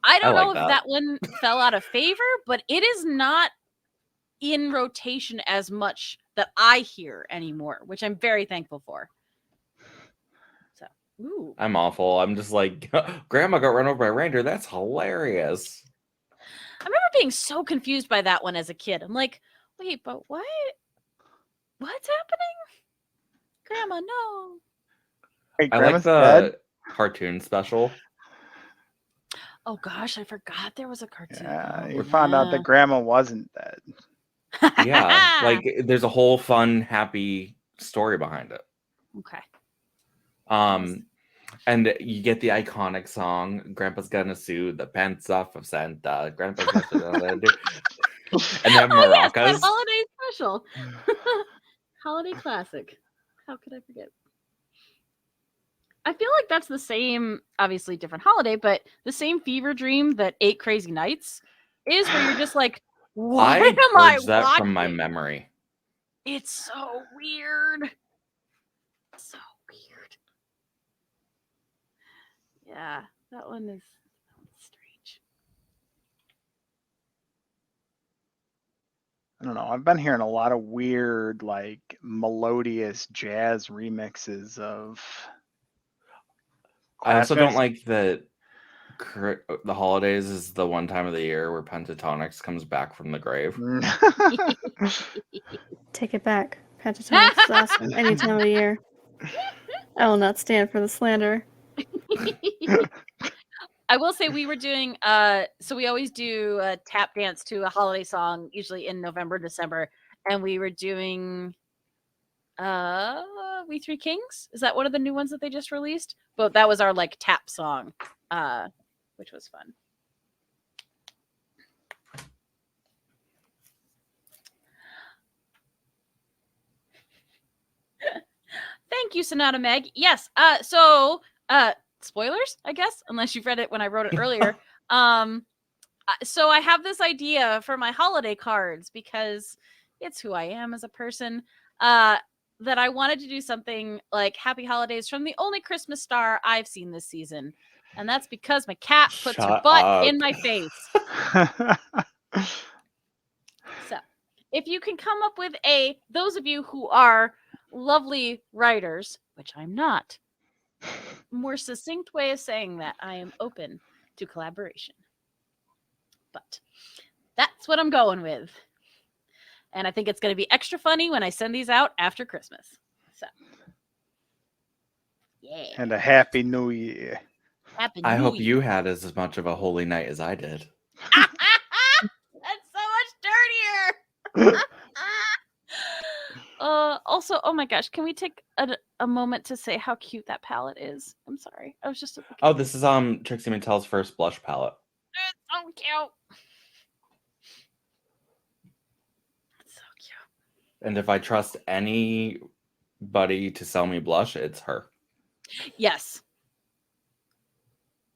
I don't know
like
if
that.
that one fell out of favor, but it is not in rotation as much that I hear anymore, which I'm very thankful for. So, ooh.
I'm awful. I'm just like, Grandma got run over by a reindeer. That's hilarious.
I remember being so confused by that one as a kid. I'm like, wait, but what? What's happening? Grandma, no.
Wait,
I like
Grandma's
the
dead?
cartoon special.
Oh gosh, I forgot there was a cartoon.
Yeah,
Oh,
you found out that Grandma wasn't dead.
Yeah, like there's a whole fun, happy story behind it.
Okay.
And you get the iconic song, Grandpa's gonna sue the pants off of Santa. Grandpa's gonna do. And they have
Oh yes,
maracas.
that holiday special. Holiday classic. How could I forget? I feel like that's the same, obviously different holiday, but the same fever dream that 8 Crazy Nights is, where you're just like, what
I
am I
purged that
watching?
from my memory.
It's so weird. So weird. Yeah, that one's strange.
I don't know. I've been hearing a lot of weird, like, melodious jazz remixes of.
I also don't
classics.
like that the holidays is the one time of the year where Pentatonics comes back from the grave.
Take it back. Pentatonics is awesome any time of the year. I will not stand for the slander.
I will say we were doing so we always do a tap dance to a holiday song, usually in November, December, and we were doing We Three Kings. Is that one of the new ones that they just released? But that was our like tap song, which was fun. Thank you, Sonata Meg. Yes. Spoilers, I guess, unless you've read it when I wrote it earlier. So I have this idea for my holiday cards because it's who I am as a person. That I wanted to do something like Happy Holidays from the only Christmas star I've seen this season. And that's because my cat puts her
Shut
butt
up.
in my face. So if you can come up with those of you who are lovely writers, which I'm not, more succinct way of saying that, I am open to collaboration. But that's what I'm going with. And I think it's going to be extra funny when I send these out after Christmas. So, yeah.
And a happy new year.
Happy
I
New
hope
Year.
you had as much of a holy night as I did.
That's so much dirtier. Also, oh my gosh, can we take a moment to say how cute that palette is? I'm sorry. I was just looking.
Oh, this is Trixie Mattel's first blush palette.
It's so cute. It's so cute.
And if I trust anybody to sell me blush, it's her.
Yes.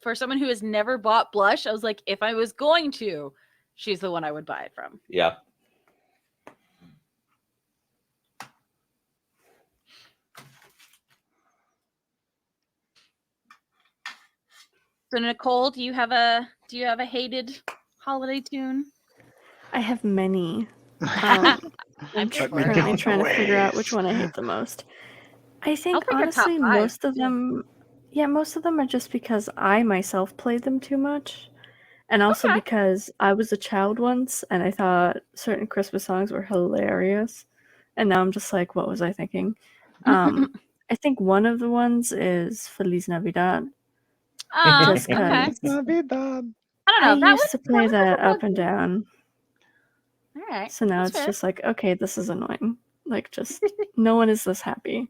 For someone who has never bought blush, I was like, if I was going to, she's the one I would buy it from.
Yeah.
So Nicole, do you have a hated holiday tune?
I have many.
I'm
I'm
here for
currently
it.
trying to figure out which one I hate the most. I think
I'll pick a top
honestly
5,
most of them are just because I myself played them too much. And also
Okay.
because I was a child once and I thought certain Christmas songs were hilarious. And now I'm just like, what was I thinking? I think one of the ones is Feliz Navidad. Just
Okay.
It's not be done.
I don't
I
know. That
used to play that
was
up and down.
all right.
So now
That's
it's
fair.
just like, okay, this is annoying. Like, just no one is this happy.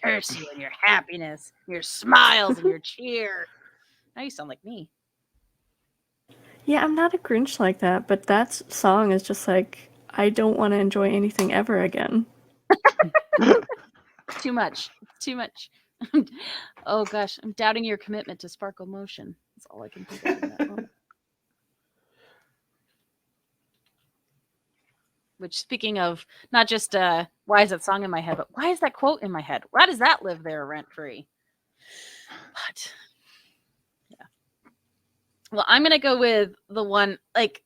Curse you and your happiness, your smiles and your cheer. Now you sound like me.
Yeah, I'm not a Grinch like that, but that song is just like, I don't want to enjoy anything ever again.
Too much. Too much. Oh gosh, I'm doubting your commitment to sparkle motion. That's all I can think of in that moment. Which, speaking of, not just why is that song in my head, but why is that quote in my head? Why does that live there rent free? But yeah. Well, I'm gonna go with the one, like,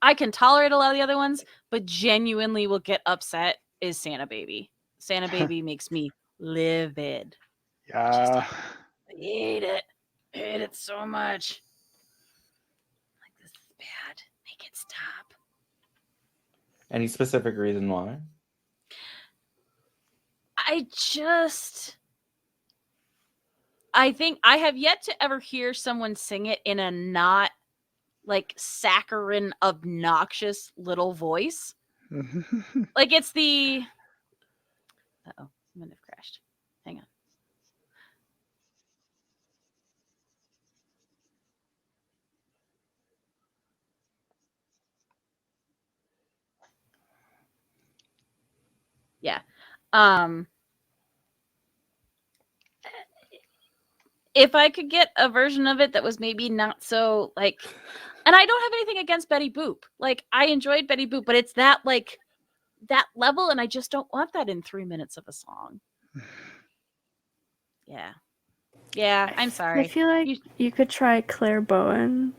I can tolerate a lot of the other ones, but genuinely will get upset is Santa Baby. Santa Baby makes me livid.
Yeah.
I hate it. I hate it so much. Like, this is bad. Make it stop.
Any specific reason why?
I think I have yet to ever hear someone sing it in a not like saccharine, obnoxious little voice. Like, it's the. Uh-oh, I'm gonna have crashed. Hang on. Yeah. If I could get a version of it that was maybe not so like, and I don't have anything against Betty Boop. Like, I enjoyed Betty Boop, but it's that like that level, and I just don't want that in 3 minutes of a song. Yeah. Yeah, I'm sorry.
I feel like you could try Claire Bowen.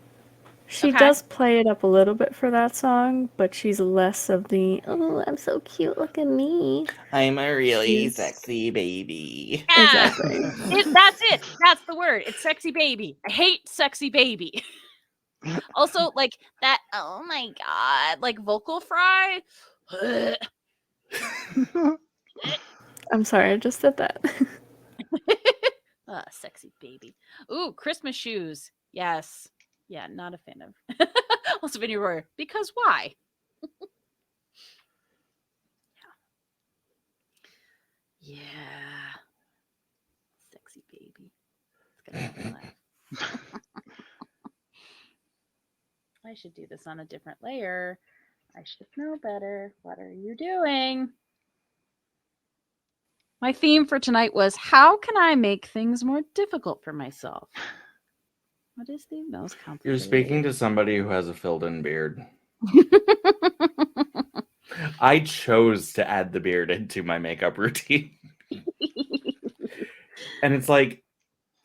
She
Okay.
does play it up a little bit for that song, but she's less of the, oh, I'm so cute, look at me.
I'm a really
She's-
sexy baby.
Yeah.
Exactly.
That's it. That's the word. It's sexy baby. I hate sexy baby. Also, like that, oh my god, like vocal fry.
I'm sorry, I just said that.
Sexy baby. Ooh, Christmas shoes. Yes. Yeah, not a fan of. Also, Vinny Royer. Because why? Yeah. Sexy baby. It's gonna make me laugh. I should do this on a different layer. I should know better. What are you doing? My theme for tonight was, how can I make things more difficult for myself? What is the most complicated?
You're speaking to somebody who has a filled-in beard. I chose to add the beard into my makeup routine. And it's like,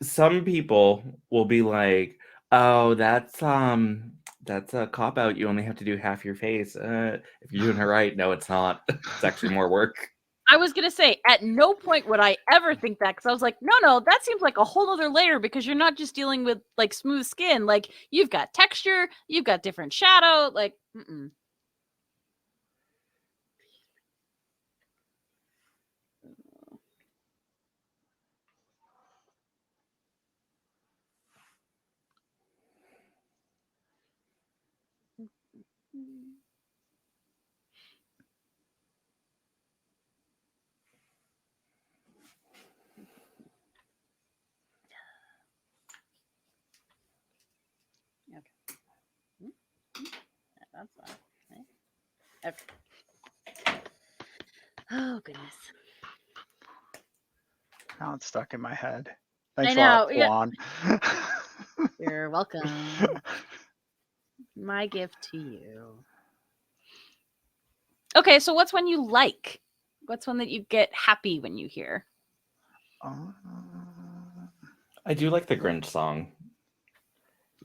some people will be like, oh, that's a cop-out. You only have to do half your face. If you're doing it right, no, it's not. It's actually more work.
I was gonna say, at no point would I ever think that, because I was like, no, that seems like a whole other layer, because you're not just dealing with like smooth skin. Like, you've got texture, you've got different shadow. Like, that's not right. Okay. Oh goodness.
Now it's stuck in my head. Thanks
I
a lot,
know, yeah.
Juan.
You're welcome. My gift to you. Okay, so what's one you like? What's one that you get happy when you hear?
I do like the Grinch song.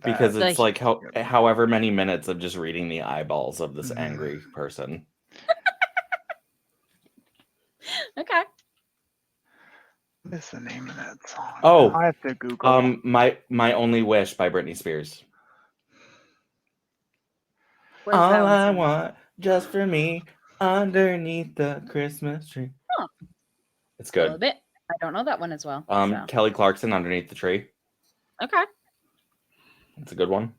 Because it's
The-
like however many minutes of just reading the eyeballs of this angry person.
Okay.
What is the name of that song?
Oh,
I have to Google.
My Only Wish by Britney Spears.
What does that
All
one
I
sound like?
want just for me underneath the Christmas tree.
Huh.
It's
A little
good.
bit. I don't know that one as well. So.
Kelly Clarkson, Underneath the Tree.
Okay.
It's a good one.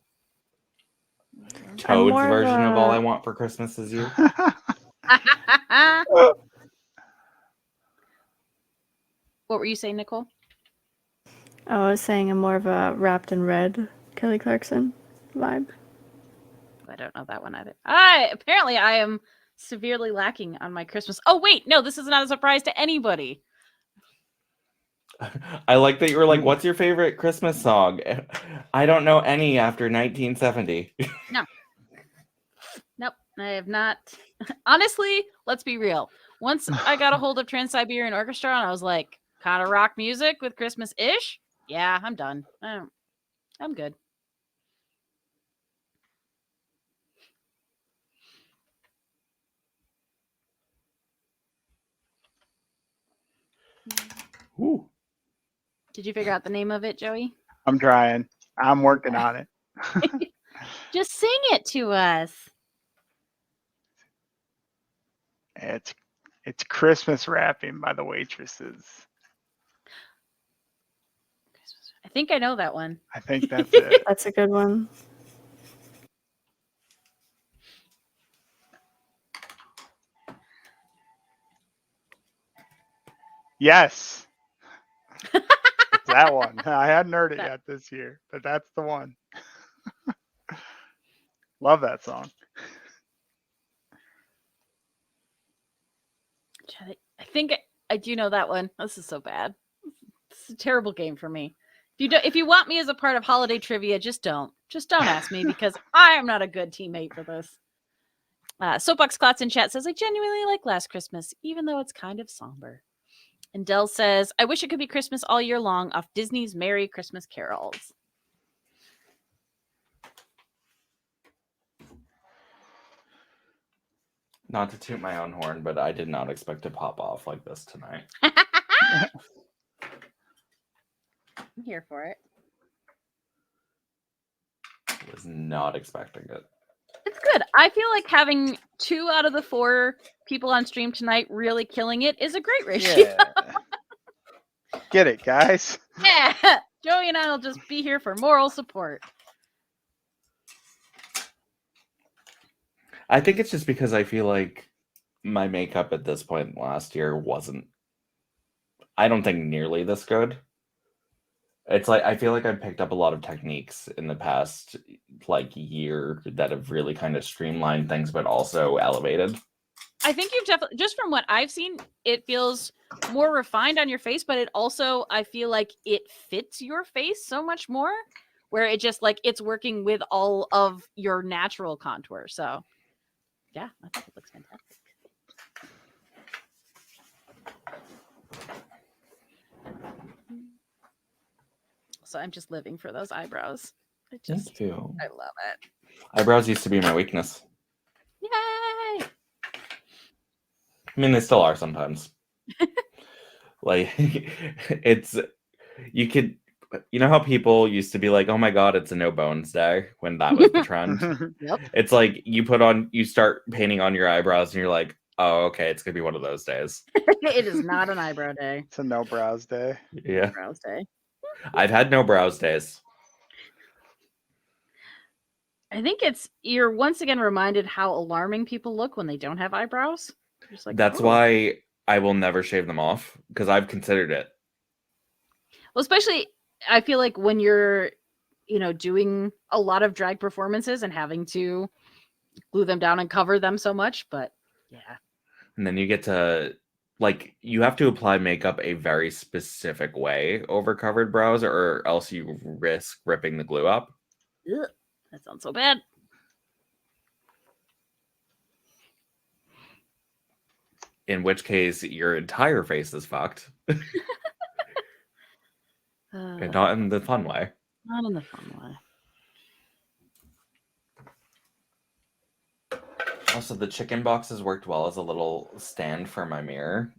Toad's version of All I Want for Christmas Is You.
What were you saying, Nicole?
I was saying I'm more of a Wrapped in Red Kelly Clarkson vibe.
I don't know that one either. Apparently I am severely lacking on my Christmas. Oh wait, no, this is not a surprise to anybody.
I like that you were like, what's your favorite Christmas song? I don't know any after 1970.
Nope, I have not. Honestly, let's be real. Once I got a hold of Trans-Siberian Orchestra and I was like, kind of rock music with Christmas-ish, yeah, I'm done. I'm good.
Ooh.
Did you figure out the name of it, Joey?
I'm trying. I'm working on it.
Just sing it to us.
It's Christmas wrapping by the Waitresses.
I think I know that one.
I think that's it.
That's a good one.
Yes. It's that one. I hadn't heard it yet this year, but that's the one. Love that song.
I think I do know that one. This is so bad. It's a terrible game for me. If you want me as a part of holiday trivia, just don't ask me because I am not a good teammate for this. Soapbox Clots in chat says, I genuinely like Last Christmas, even though it's kind of somber. And Dell says, I wish it could be Christmas all year long off Disney's Merry Christmas Carols.
Not to toot my own horn, but I did not expect to pop off like this tonight.
I'm here for it.
Was not expecting it.
It's good. I feel like having 2 out of the 4 people on stream tonight really killing it is a great ratio.
Yeah. Get it, guys.
Yeah. Joey and I will just be here for moral support.
I think it's just because I feel like my makeup at this point last year wasn't, I don't think, nearly this good. It's like I feel like I've picked up a lot of techniques in the past year that have really kind of streamlined things, but also elevated.
I think you've definitely, just from what I've seen, it feels more refined on your face, but it also, I feel like it fits your face so much more, where it just it's working with all of your natural contour. So yeah, I think it looks fantastic. So I'm just living for those eyebrows.
Thank you.
I love it.
Eyebrows used to be my weakness.
Yay!
I mean, they still are sometimes. It's, you could, you know how people used to be like, oh my God, it's a no bones day when that was the trend.
Yep.
It's like you start painting on your eyebrows and you're like, oh, okay, it's going to be one of those days.
It is not an eyebrow day.
It's a no brows day.
Yeah.
Brows day.
I've had no brows days.
I think you're once again reminded how alarming people look when they don't have eyebrows. Just
That's why I will never shave them off, because I've considered it.
Well, especially I feel like when you're, doing a lot of drag performances and having to glue them down and cover them so much, but yeah.
And then you get to, you have to apply makeup a very specific way over covered brows, or else you risk ripping the glue up.
Ugh, that sounds so bad.
In which case, your entire face is fucked. And not in the fun way.
Not in the fun way.
Also, the chicken boxes worked well as a little stand for my mirror.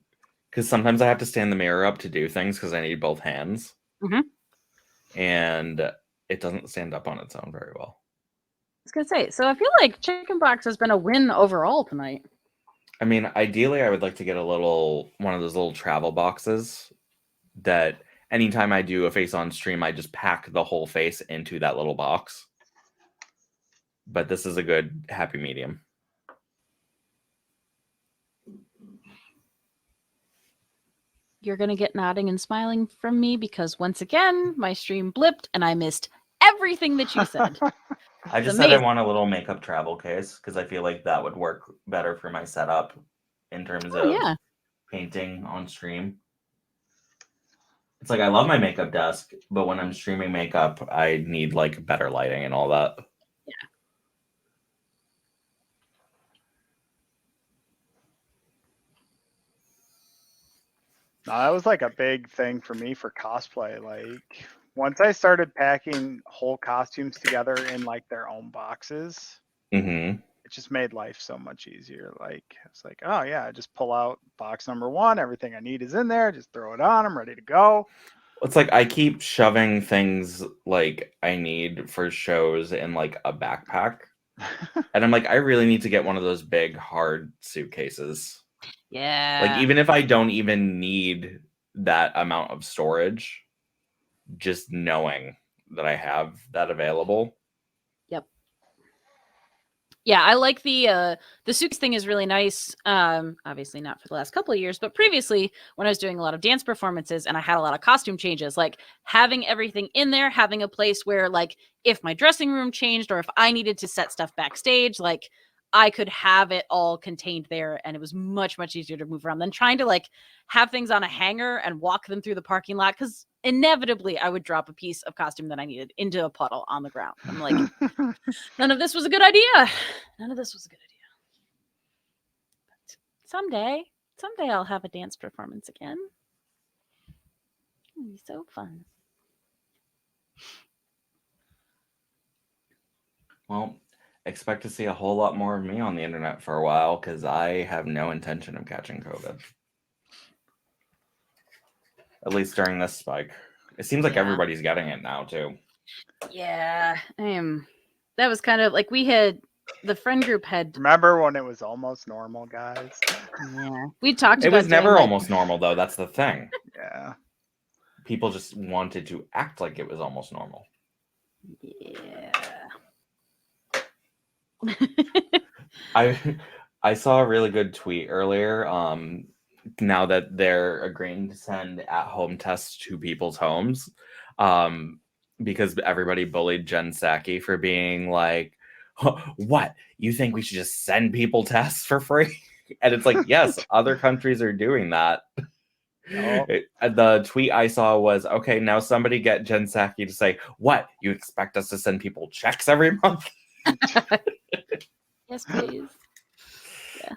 Because sometimes I have to stand the mirror up to do things because I need both hands.
Mm-hmm.
And it doesn't stand up on its own very well.
I was going to say, so I feel like chicken box has been a win overall tonight.
I mean, ideally, I would like to get one of those little travel boxes that anytime I do a face on stream, I just pack the whole face into that little box. But this is a good happy medium.
You're going to get nodding and smiling from me because once again, my stream blipped and I missed everything that you said.
I just said I want a little makeup travel case because I feel like that would work better for my setup in terms of painting on stream. It's like I love my makeup desk, but when I'm streaming makeup, I need like better lighting and all that.
No, that was like a big thing for me for cosplay. Like once I started packing whole costumes together in like their own boxes,
Mm-hmm.
it just made life so much easier. Like it's like, oh yeah, I just pull out box number 1, everything I need is in there, just throw it on, I'm ready to go.
It's like I keep shoving things like I need for shows in like a backpack. And I'm like, I really need to get one of those big hard suitcases.
Yeah.
Like even if I don't even need that amount of storage, just knowing that I have that available.
Yeah, I like the suits thing is really nice. Obviously not for the last couple of years, but previously when I was doing a lot of dance performances and I had a lot of costume changes, like having everything in there, having a place where like if my dressing room changed or if I needed to set stuff backstage, like I could have it all contained there and it was much, much easier to move around than trying to like have things on a hanger and walk them through the parking lot because inevitably I would drop a piece of costume that I needed into a puddle on the ground. I'm like, none of this was a good idea. None of this was a good idea. But someday I'll have a dance performance again. It'll be so fun.
Well, expect to see a whole lot more of me on the internet for a while because I have no intention of catching COVID. At least during this spike. It seems like
Yeah.
everybody's getting it now too.
Yeah, that was kind of like we had the friend group had.
Remember when it was almost normal, guys?
Yeah, we talked
It
about
was never
doing, like,
almost normal though. That's the thing.
Yeah.
People just wanted to act like it was almost normal.
Yeah.
I saw a really good tweet earlier. Now that they're agreeing to send at-home tests to people's homes, because everybody bullied Jen Psaki for being like, "What? You think we should just send people tests for free?" And it's like, yes, other countries are doing that.
Oh.
The tweet I saw was, okay, now somebody get Jen Psaki to say, "What? You expect us to send people checks every month?"
Yes, please. Yeah,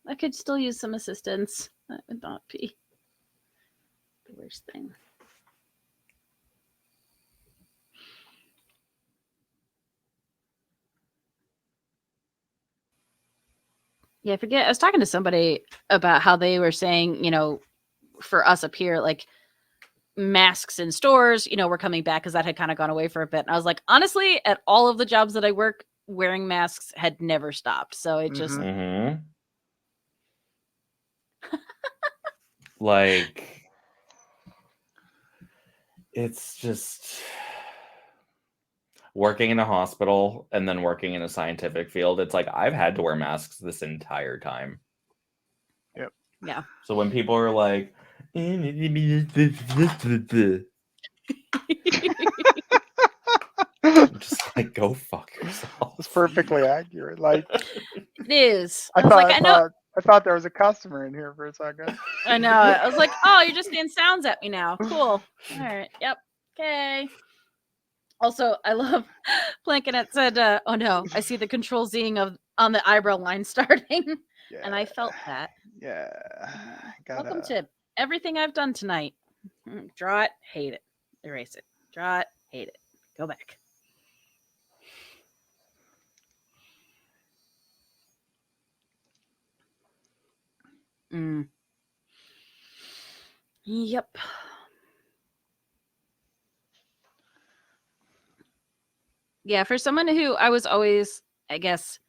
I could still use some assistance. That would not be the worst thing. Yeah, I forget. I was talking to somebody about how they were saying, for us up here, like masks in stores, we're coming back because that had kind of gone away for a bit. And I was like, honestly, at all of the jobs that I work, wearing masks had never stopped. So it just,
Mm-hmm. Like, it's just working in a hospital and then working in a scientific field. It's like I've had to wear masks this entire time.
Yep.
Yeah.
So when people are like, just like, go fuck yourself.
It's perfectly accurate. Like
It is.
I
I was
thought,
like, I know.
I thought there was a customer in here for a second.
I know. I was like, oh, you're just saying sounds at me now. Cool. All right. Yep. Okay. Also, I love Plankinette said, oh no, I see the control Zing on the eyebrow line starting.
Yeah.
And I felt that.
Yeah.
Welcome to everything I've done tonight. Draw it, hate it. Erase it. Draw it, hate it. Go back. Yep. Yeah, for someone who I was always, I guess,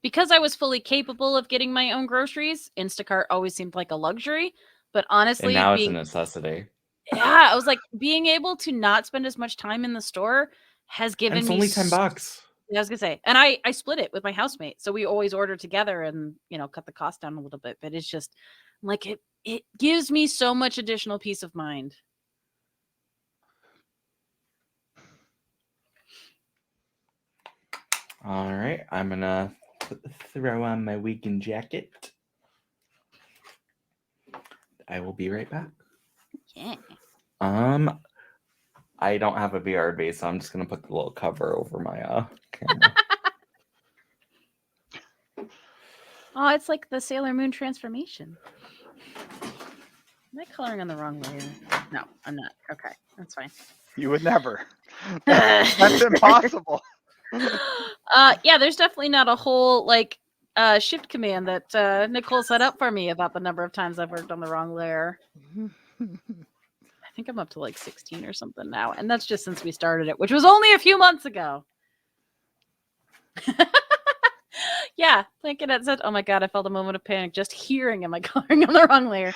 because I was fully capable of getting my own groceries, Instacart always seemed like a luxury. But honestly,
And now it's a necessity.
Yeah, I was like, being able to not spend as much time in the store has given
And it's
me
only $10.
Yeah, I was gonna say, and I split it with my housemate, so we always order together and cut the cost down a little bit. But it's just like it gives me so much additional peace of mind.
All right, I'm gonna throw on my weekend jacket. I will be right back.
Yeah.
I don't have a VR base, so I'm just gonna put the little cover over my camera.
Oh, it's like the Sailor Moon transformation. Am I coloring on the wrong layer? No, I'm not. Okay, that's fine.
You would never. That's impossible.
Yeah, there's definitely not a whole like shift command that Nicole set up for me about the number of times I've worked on the wrong layer. I think I'm up to like 16 or something now, and that's just since we started it, which was only a few months ago. Yeah, thinking it said, "Oh my god, I felt a moment of panic just hearing am I coloring on the wrong layer."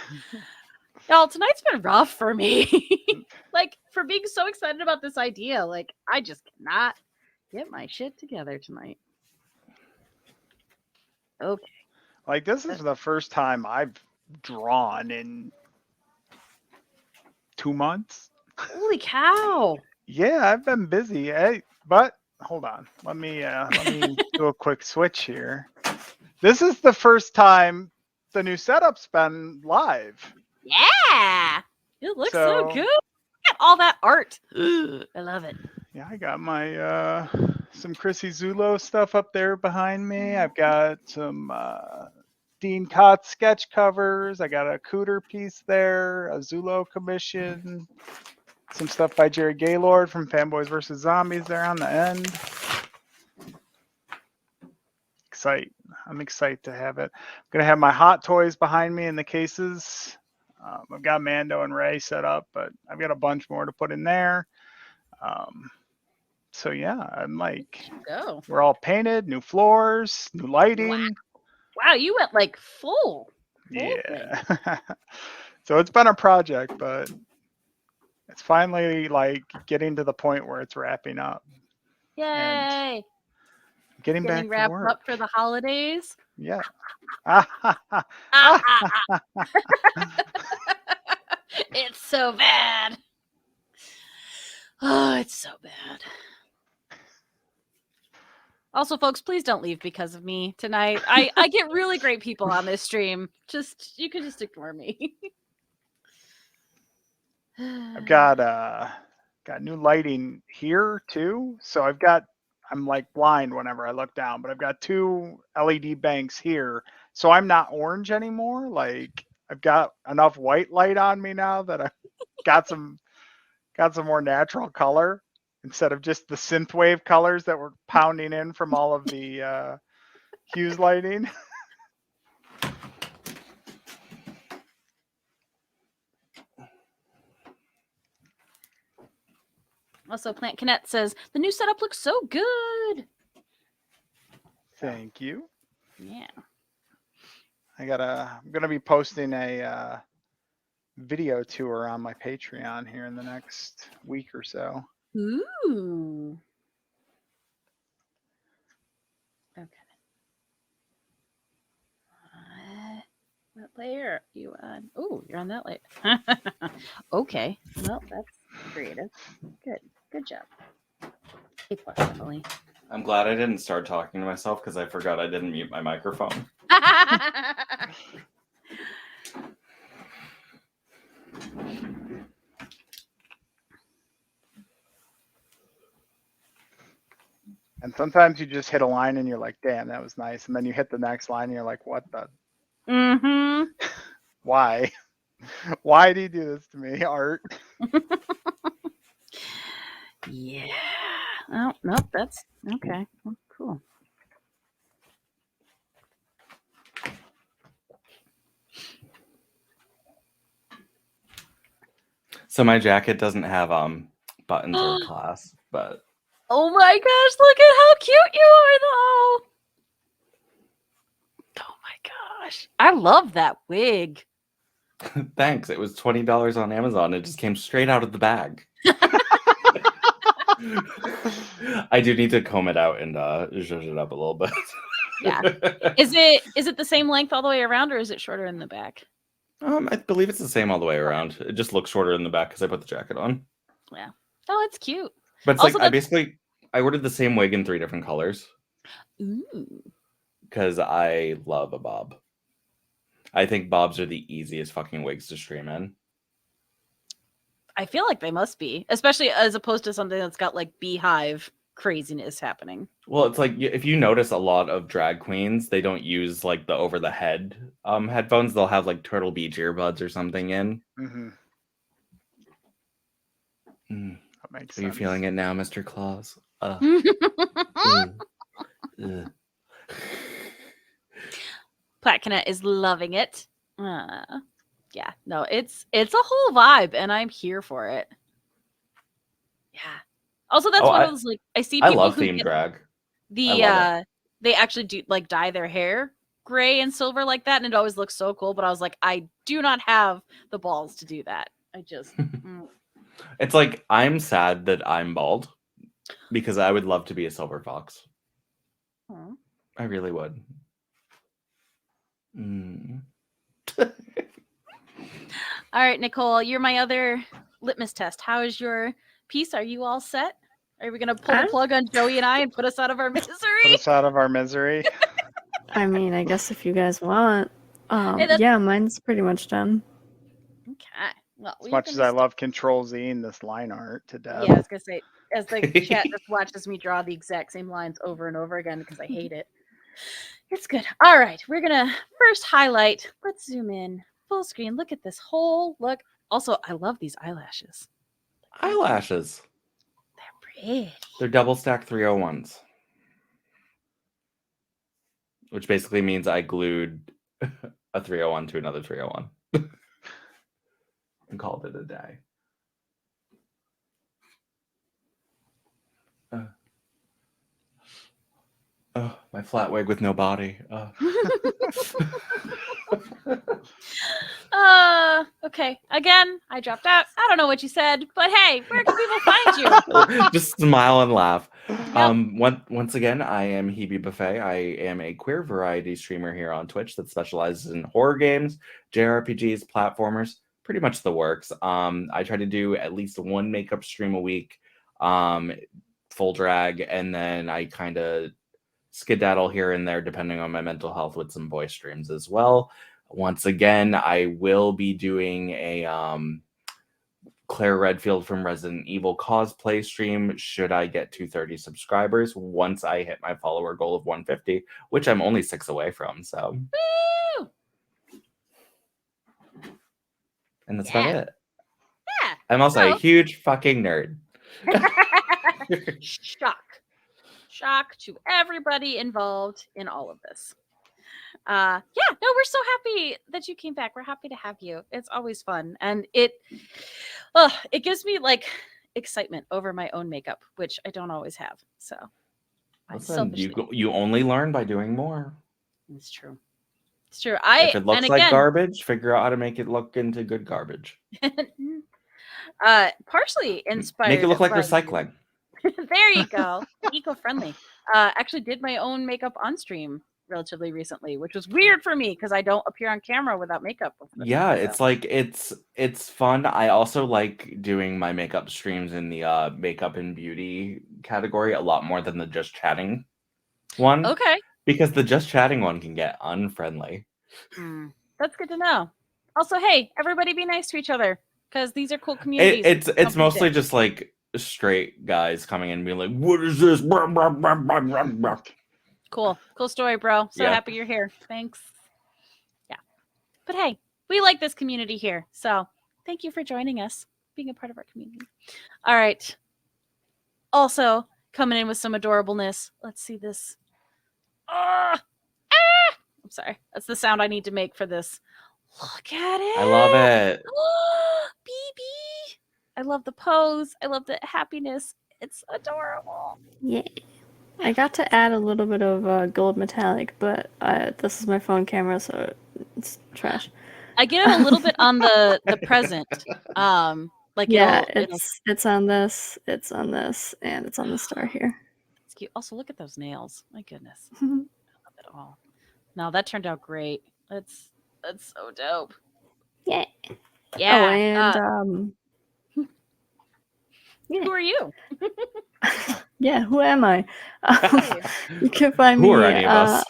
Y'all, tonight's been rough for me. Like, for being so excited about this idea, like I just cannot get my shit together tonight. Okay.
Like, this is the first time I've drawn in 2 months.
Holy cow.
Yeah, I've been busy. But hold on. Let me do a quick switch here. This is the first time the new setup's been live.
Yeah. It looks so good. Look at all that art. I love it.
Yeah, I got my some Chrissy Zulo stuff up there behind me. I've got some Dean Kotz sketch covers. I got a Cooter piece there, a Zulo commission, some stuff by Jerry Gaylord from Fanboys vs. Zombies there on the end. I'm excited to have it. I'm gonna have my Hot Toys behind me in the cases. I've got Mando and Ray set up, but I've got a bunch more to put in there. So yeah, I'm like,
Go.
we're all painted, new floors, new lighting.
Wow, you went like full.
Yeah. So it's been a project, but it's finally like getting to the point where it's wrapping up.
Yay.
Getting back to
wrapped
work.
up for the holidays.
Yeah.
It's so bad. Oh, it's so bad. Also, folks, please don't leave because of me tonight. I get really great people on this stream. You can just ignore me.
I've got new lighting here too. So I'm like blind whenever I look down, but I've got 2 LED banks here. So I'm not orange anymore. Like, I've got enough white light on me now that I've got some more natural color instead of just the synthwave colors that were pounding in from all of the Hughes lighting.
Also, Plant Connect says the new setup looks so good.
Thank you.
Yeah.
I'm gonna be posting a video tour on my Patreon here in the next week or so.
Ooh. Okay. What layer are you on? Oh, you're on that layer. Okay. Well, that's creative. Good job. A plus, Emily.
I'm glad I didn't start talking to myself because I forgot I didn't mute my microphone.
And sometimes you just hit a line and you're like, damn, that was nice. And then you hit the next line and you're like, what the?
Mm-hmm.
Why? Why do you do this to me, art?
Yeah. Oh, nope, that's okay. Well, cool.
So my jacket doesn't have buttons or clasp, but
Oh my gosh, look at how cute you are though. Oh my gosh. I love that wig.
thanks. It was $20 on Amazon. It just came straight out of the bag. I do need to comb it out and zhuzh it up a little bit.
Yeah. Is it the same length all the way around or is it shorter in the back?
I believe it's the same all the way around. It just looks shorter in the back because I put the jacket on.
Yeah. Oh, it's cute.
But it's
Also,
like I ordered the same wig in 3 different colors
Ooh.
because I love a bob. I think bobs are the easiest fucking wigs to stream in.
I feel like they must be, especially as opposed to something that's got like beehive craziness happening.
Well, it's like if you notice a lot of drag queens, they don't use like the over the head headphones. They'll have like Turtle Beach earbuds or something in.
Mm-hmm.
Mm.
That makes
Are you
sense.
feeling it now, Mr. Claus?
Platcanet is loving it. Yeah, no, it's a whole vibe, and I'm here for it. Yeah. Also, that's one of those like I see
I
people
love
who
theme
get
drag.
the they actually do like dye their hair gray and silver like that, and it always looks so cool. But I was like, I do not have the balls to do that. I just
It's like I'm sad that I'm bald because I would love to be a silver fox.
Aw.
I really would. Mm.
All right, Nicole, you're my other litmus test. How is your piece? Are you all set? Are we gonna pull the plug on Joey and I and put us out of our misery?
Put us out of our misery.
I mean, I guess if you guys want.
that's-
Yeah, mine's pretty much done.
Okay. Well,
As much as I love Control Z in this line art to death.
Yeah, I was gonna say, as the chat just watches me draw the exact same lines over and over again because I hate it. It's good. All right, we're gonna first highlight. Let's zoom in full screen. Look at this whole look. Also, I love these eyelashes.
Eyelashes.
They're pretty.
They're double stack 301s. Which basically means I glued a 301 to another 301 and called it a day. Oh, my flat wig with no body.
Okay. Again, I dropped out. I don't know what you said, but hey, where can people find you?
Just smile and laugh.
Yep.
Once again, I am Hebe Buffet. I am a queer variety streamer here on Twitch that specializes in horror games, JRPGs, platformers, pretty much the works. I try to do at least one makeup stream a week, full drag, and then I kind of skedaddle here and there depending on my mental health with some voice streams as well. Once again, I will be doing a Claire Redfield from Resident Evil cosplay stream should I get 230 subscribers once I hit my follower goal of 150, which I'm only 6 away from. So,
Woo!
and that's about it.
Yeah.
I'm also a huge fucking nerd.
Shock to everybody involved in all of this. We're so happy that you came back. We're happy to have you. It's always fun, and it gives me like excitement over my own makeup, which I don't always have. So
listen, you only learn by doing more.
It's true. It's true.
If it looks like garbage, figure out how to make it look into good garbage.
Partially inspired.
Make it look like recycling.
There you go. Eco-friendly. Actually did my own makeup on stream relatively recently, which was weird for me because I don't appear on camera without makeup.
Yeah, it's like it's fun. I also like doing my makeup streams in the makeup and beauty category a lot more than the just chatting one.
Okay.
Because the just chatting one can get unfriendly.
That's good to know. Also, hey, everybody be nice to each other because these are cool communities.
It's mostly just like straight guys coming in and being like, what is this?
Cool story, bro. So happy you're here. Thanks. Yeah. But hey, we like this community here. So thank you for joining us, being a part of our community. All right. Also coming in with some adorableness. Let's see this. I'm sorry. That's the sound I need to make for this. Look at it.
I love it.
BB. I love the pose. I love the happiness. It's adorable.
Yeah. I got to add a little bit of gold metallic, but this is my phone camera, so it's trash.
I get it a little bit on the present.
It's on this, it's on this, and it's on the star here.
It's cute. Also, look at those nails. My goodness. I love it all. No, that turned out great. That's so dope.
Yeah.
Yeah.
Oh, and
who are you?
Yeah, who am I? You can find me.
Who are any of us?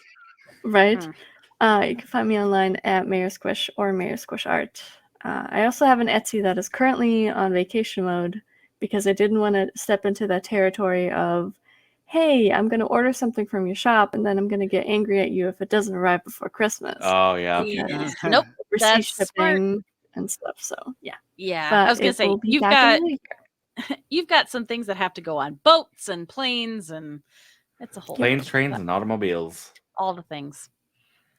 Right. You can find me online at Mayor Squish or Mayor Squish Art. I also have an Etsy that is currently on vacation mode because I didn't want to step into that territory of, hey, I'm going to order something from your shop and then I'm going to get angry at you if it doesn't arrive before Christmas.
Oh yeah.
Because
Nope.
overseas
That's smart.
shipping and stuff. So yeah,
Yeah,
but
I was gonna
it
say
will be back in a week.
you've got some things that have to go on boats and planes, and it's a whole
Planes,
thing,
trains,
but
and automobiles.
all the things.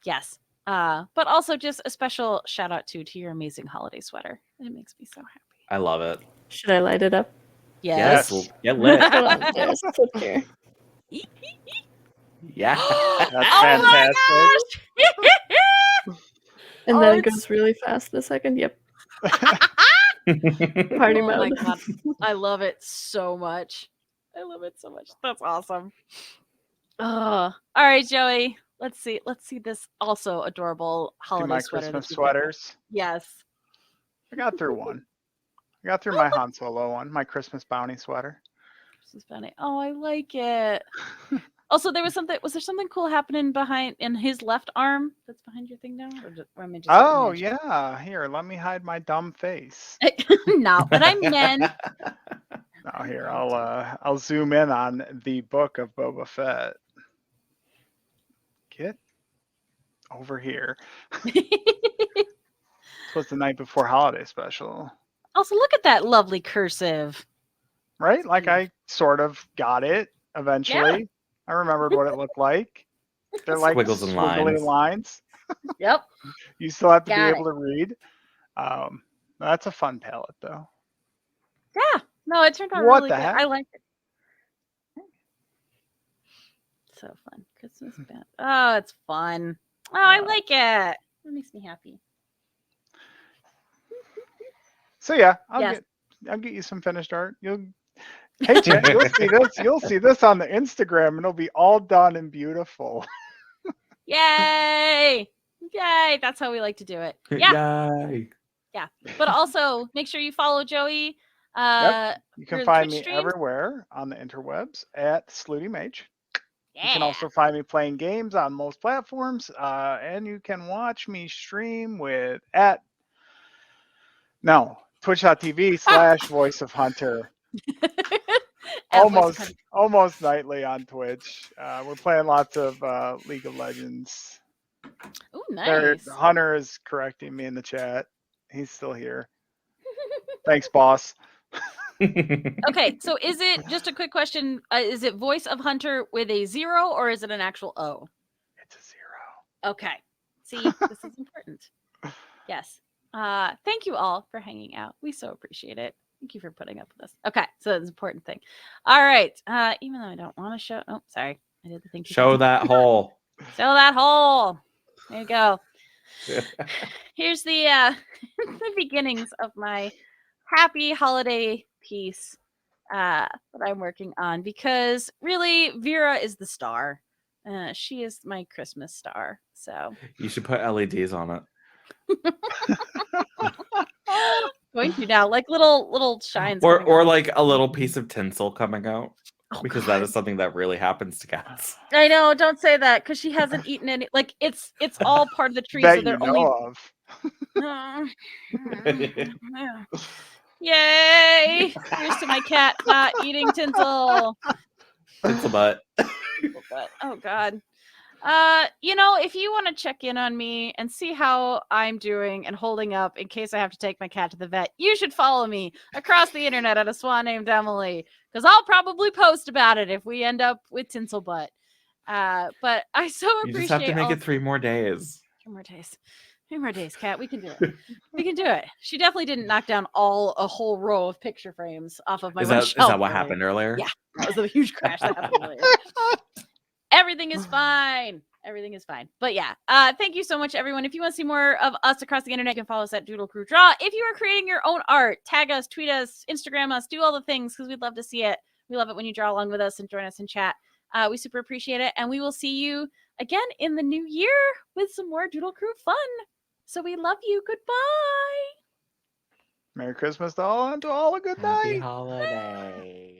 Yes. But also just a special shout out to your amazing holiday sweater. It makes me so happy.
I love it.
Should I light it up?
Yes.
Yes.
Get lit.
Hold on, there's a clip here.
Yeah.
That's
Oh my
fantastic.
gosh!
And
Oh,
then it
it's-
goes really fast in a second. Yep. Party
Oh my
mode.
god. I love it so much. I love it so much. That's awesome. All right, Joey. Let's see this also adorable
See
holiday
my
sweater. that
Christmas
you picked up.
sweaters.
Yes.
I got through one. I got through my Han Solo one, my Christmas bounty sweater.
This is funny. Oh, I like it. Also, was there something cool happening in his left arm that's behind your thing now? Or am I just
Oh
imagining?
yeah, here, let me hide my dumb face.
Not what I meant.
Now here, I'll zoom in on the book of Boba Fett. Get over here. This was the night before holiday special,
Also, look at that lovely cursive.
right? Like I sort of got it eventually. I remembered what it looked like. They're like
Squiggles and
squiggly
lines.
lines.
Yep.
You still have to be
Got
able to read. That's a fun palette, though.
Yeah. No, it turned out
What
really
the
good.
heck?
I like it. So fun. Christmas band. Oh, it's fun. Oh, I like it. That makes me happy.
So yeah,
Yes.
I'll get you some finished art. Hey Chad, you'll see this. You'll see this on the Instagram, and it'll be all done and beautiful.
Yay! Yay! That's how we like to do it. Yeah.
Yay.
Yeah. But also make sure you follow Joey.
You can
Your
find
Twitch
me
streams?
everywhere on the interwebs at Slooty Mage.
Yeah.
You can also find me playing games on most platforms, and you can watch me stream with twitch.tv/Voice of Hunter. Almost nightly on Twitch. We're playing lots of League of Legends.
Oh, nice.
Hunter is correcting me in the chat. He's still here. Thanks, boss.
Okay, so is it just a quick question? Is it Voice of Hunter with a 0 or is it an actual O?
It's a 0.
Okay. See, this is important. Yes. Thank you all for hanging out. We so appreciate it. Thank you for putting up with us. Okay, so it's an important thing. All right. Even though I don't want to show. Oh, sorry. I did the thing.
Show that hole.
Show that hole. There you go. Here's the the beginnings of my happy holiday piece that I'm working on, because really Vera is the star. She is my Christmas star. So
You should put LEDs on it.
going to now, like little shines.
Or
coming off.
like a little piece of tinsel coming out.
Oh,
Because
God.
that is something that really happens to cats.
I know. Don't say that, because she hasn't eaten any. Like it's all part of the tree.
That
So they're
you know
only.
of.
Yay! Here's to my cat not eating tinsel.
Tinsel butt.
Oh God. If you want to check in on me and see how I'm doing and holding up in case I have to take my cat to the vet, you should follow me across the internet at a swan named Emily, because I'll probably post about it if we end up with tinsel butt. But I so appreciate.
You just have to make it 3 more days.
3 more days. 3 more days, cat. We can do it. We can do it. She definitely didn't knock down a whole row of picture frames off of my
Is
shelf.
that what
earlier.
happened earlier?
Yeah, that was a huge crash that happened earlier. Everything is fine. Everything is fine. But yeah, thank you so much, everyone. If you want to see more of us across the internet, you can follow us at Doodle Crew Draw. If you are creating your own art, tag us, tweet us, Instagram us, do all the things, because we'd love to see it. We love it when you draw along with us and join us in chat. We super appreciate it. And we will see you again in the new year with some more Doodle Crew fun. So we love you. Goodbye.
Merry Christmas to all, and to all a good night.
Happy holiday.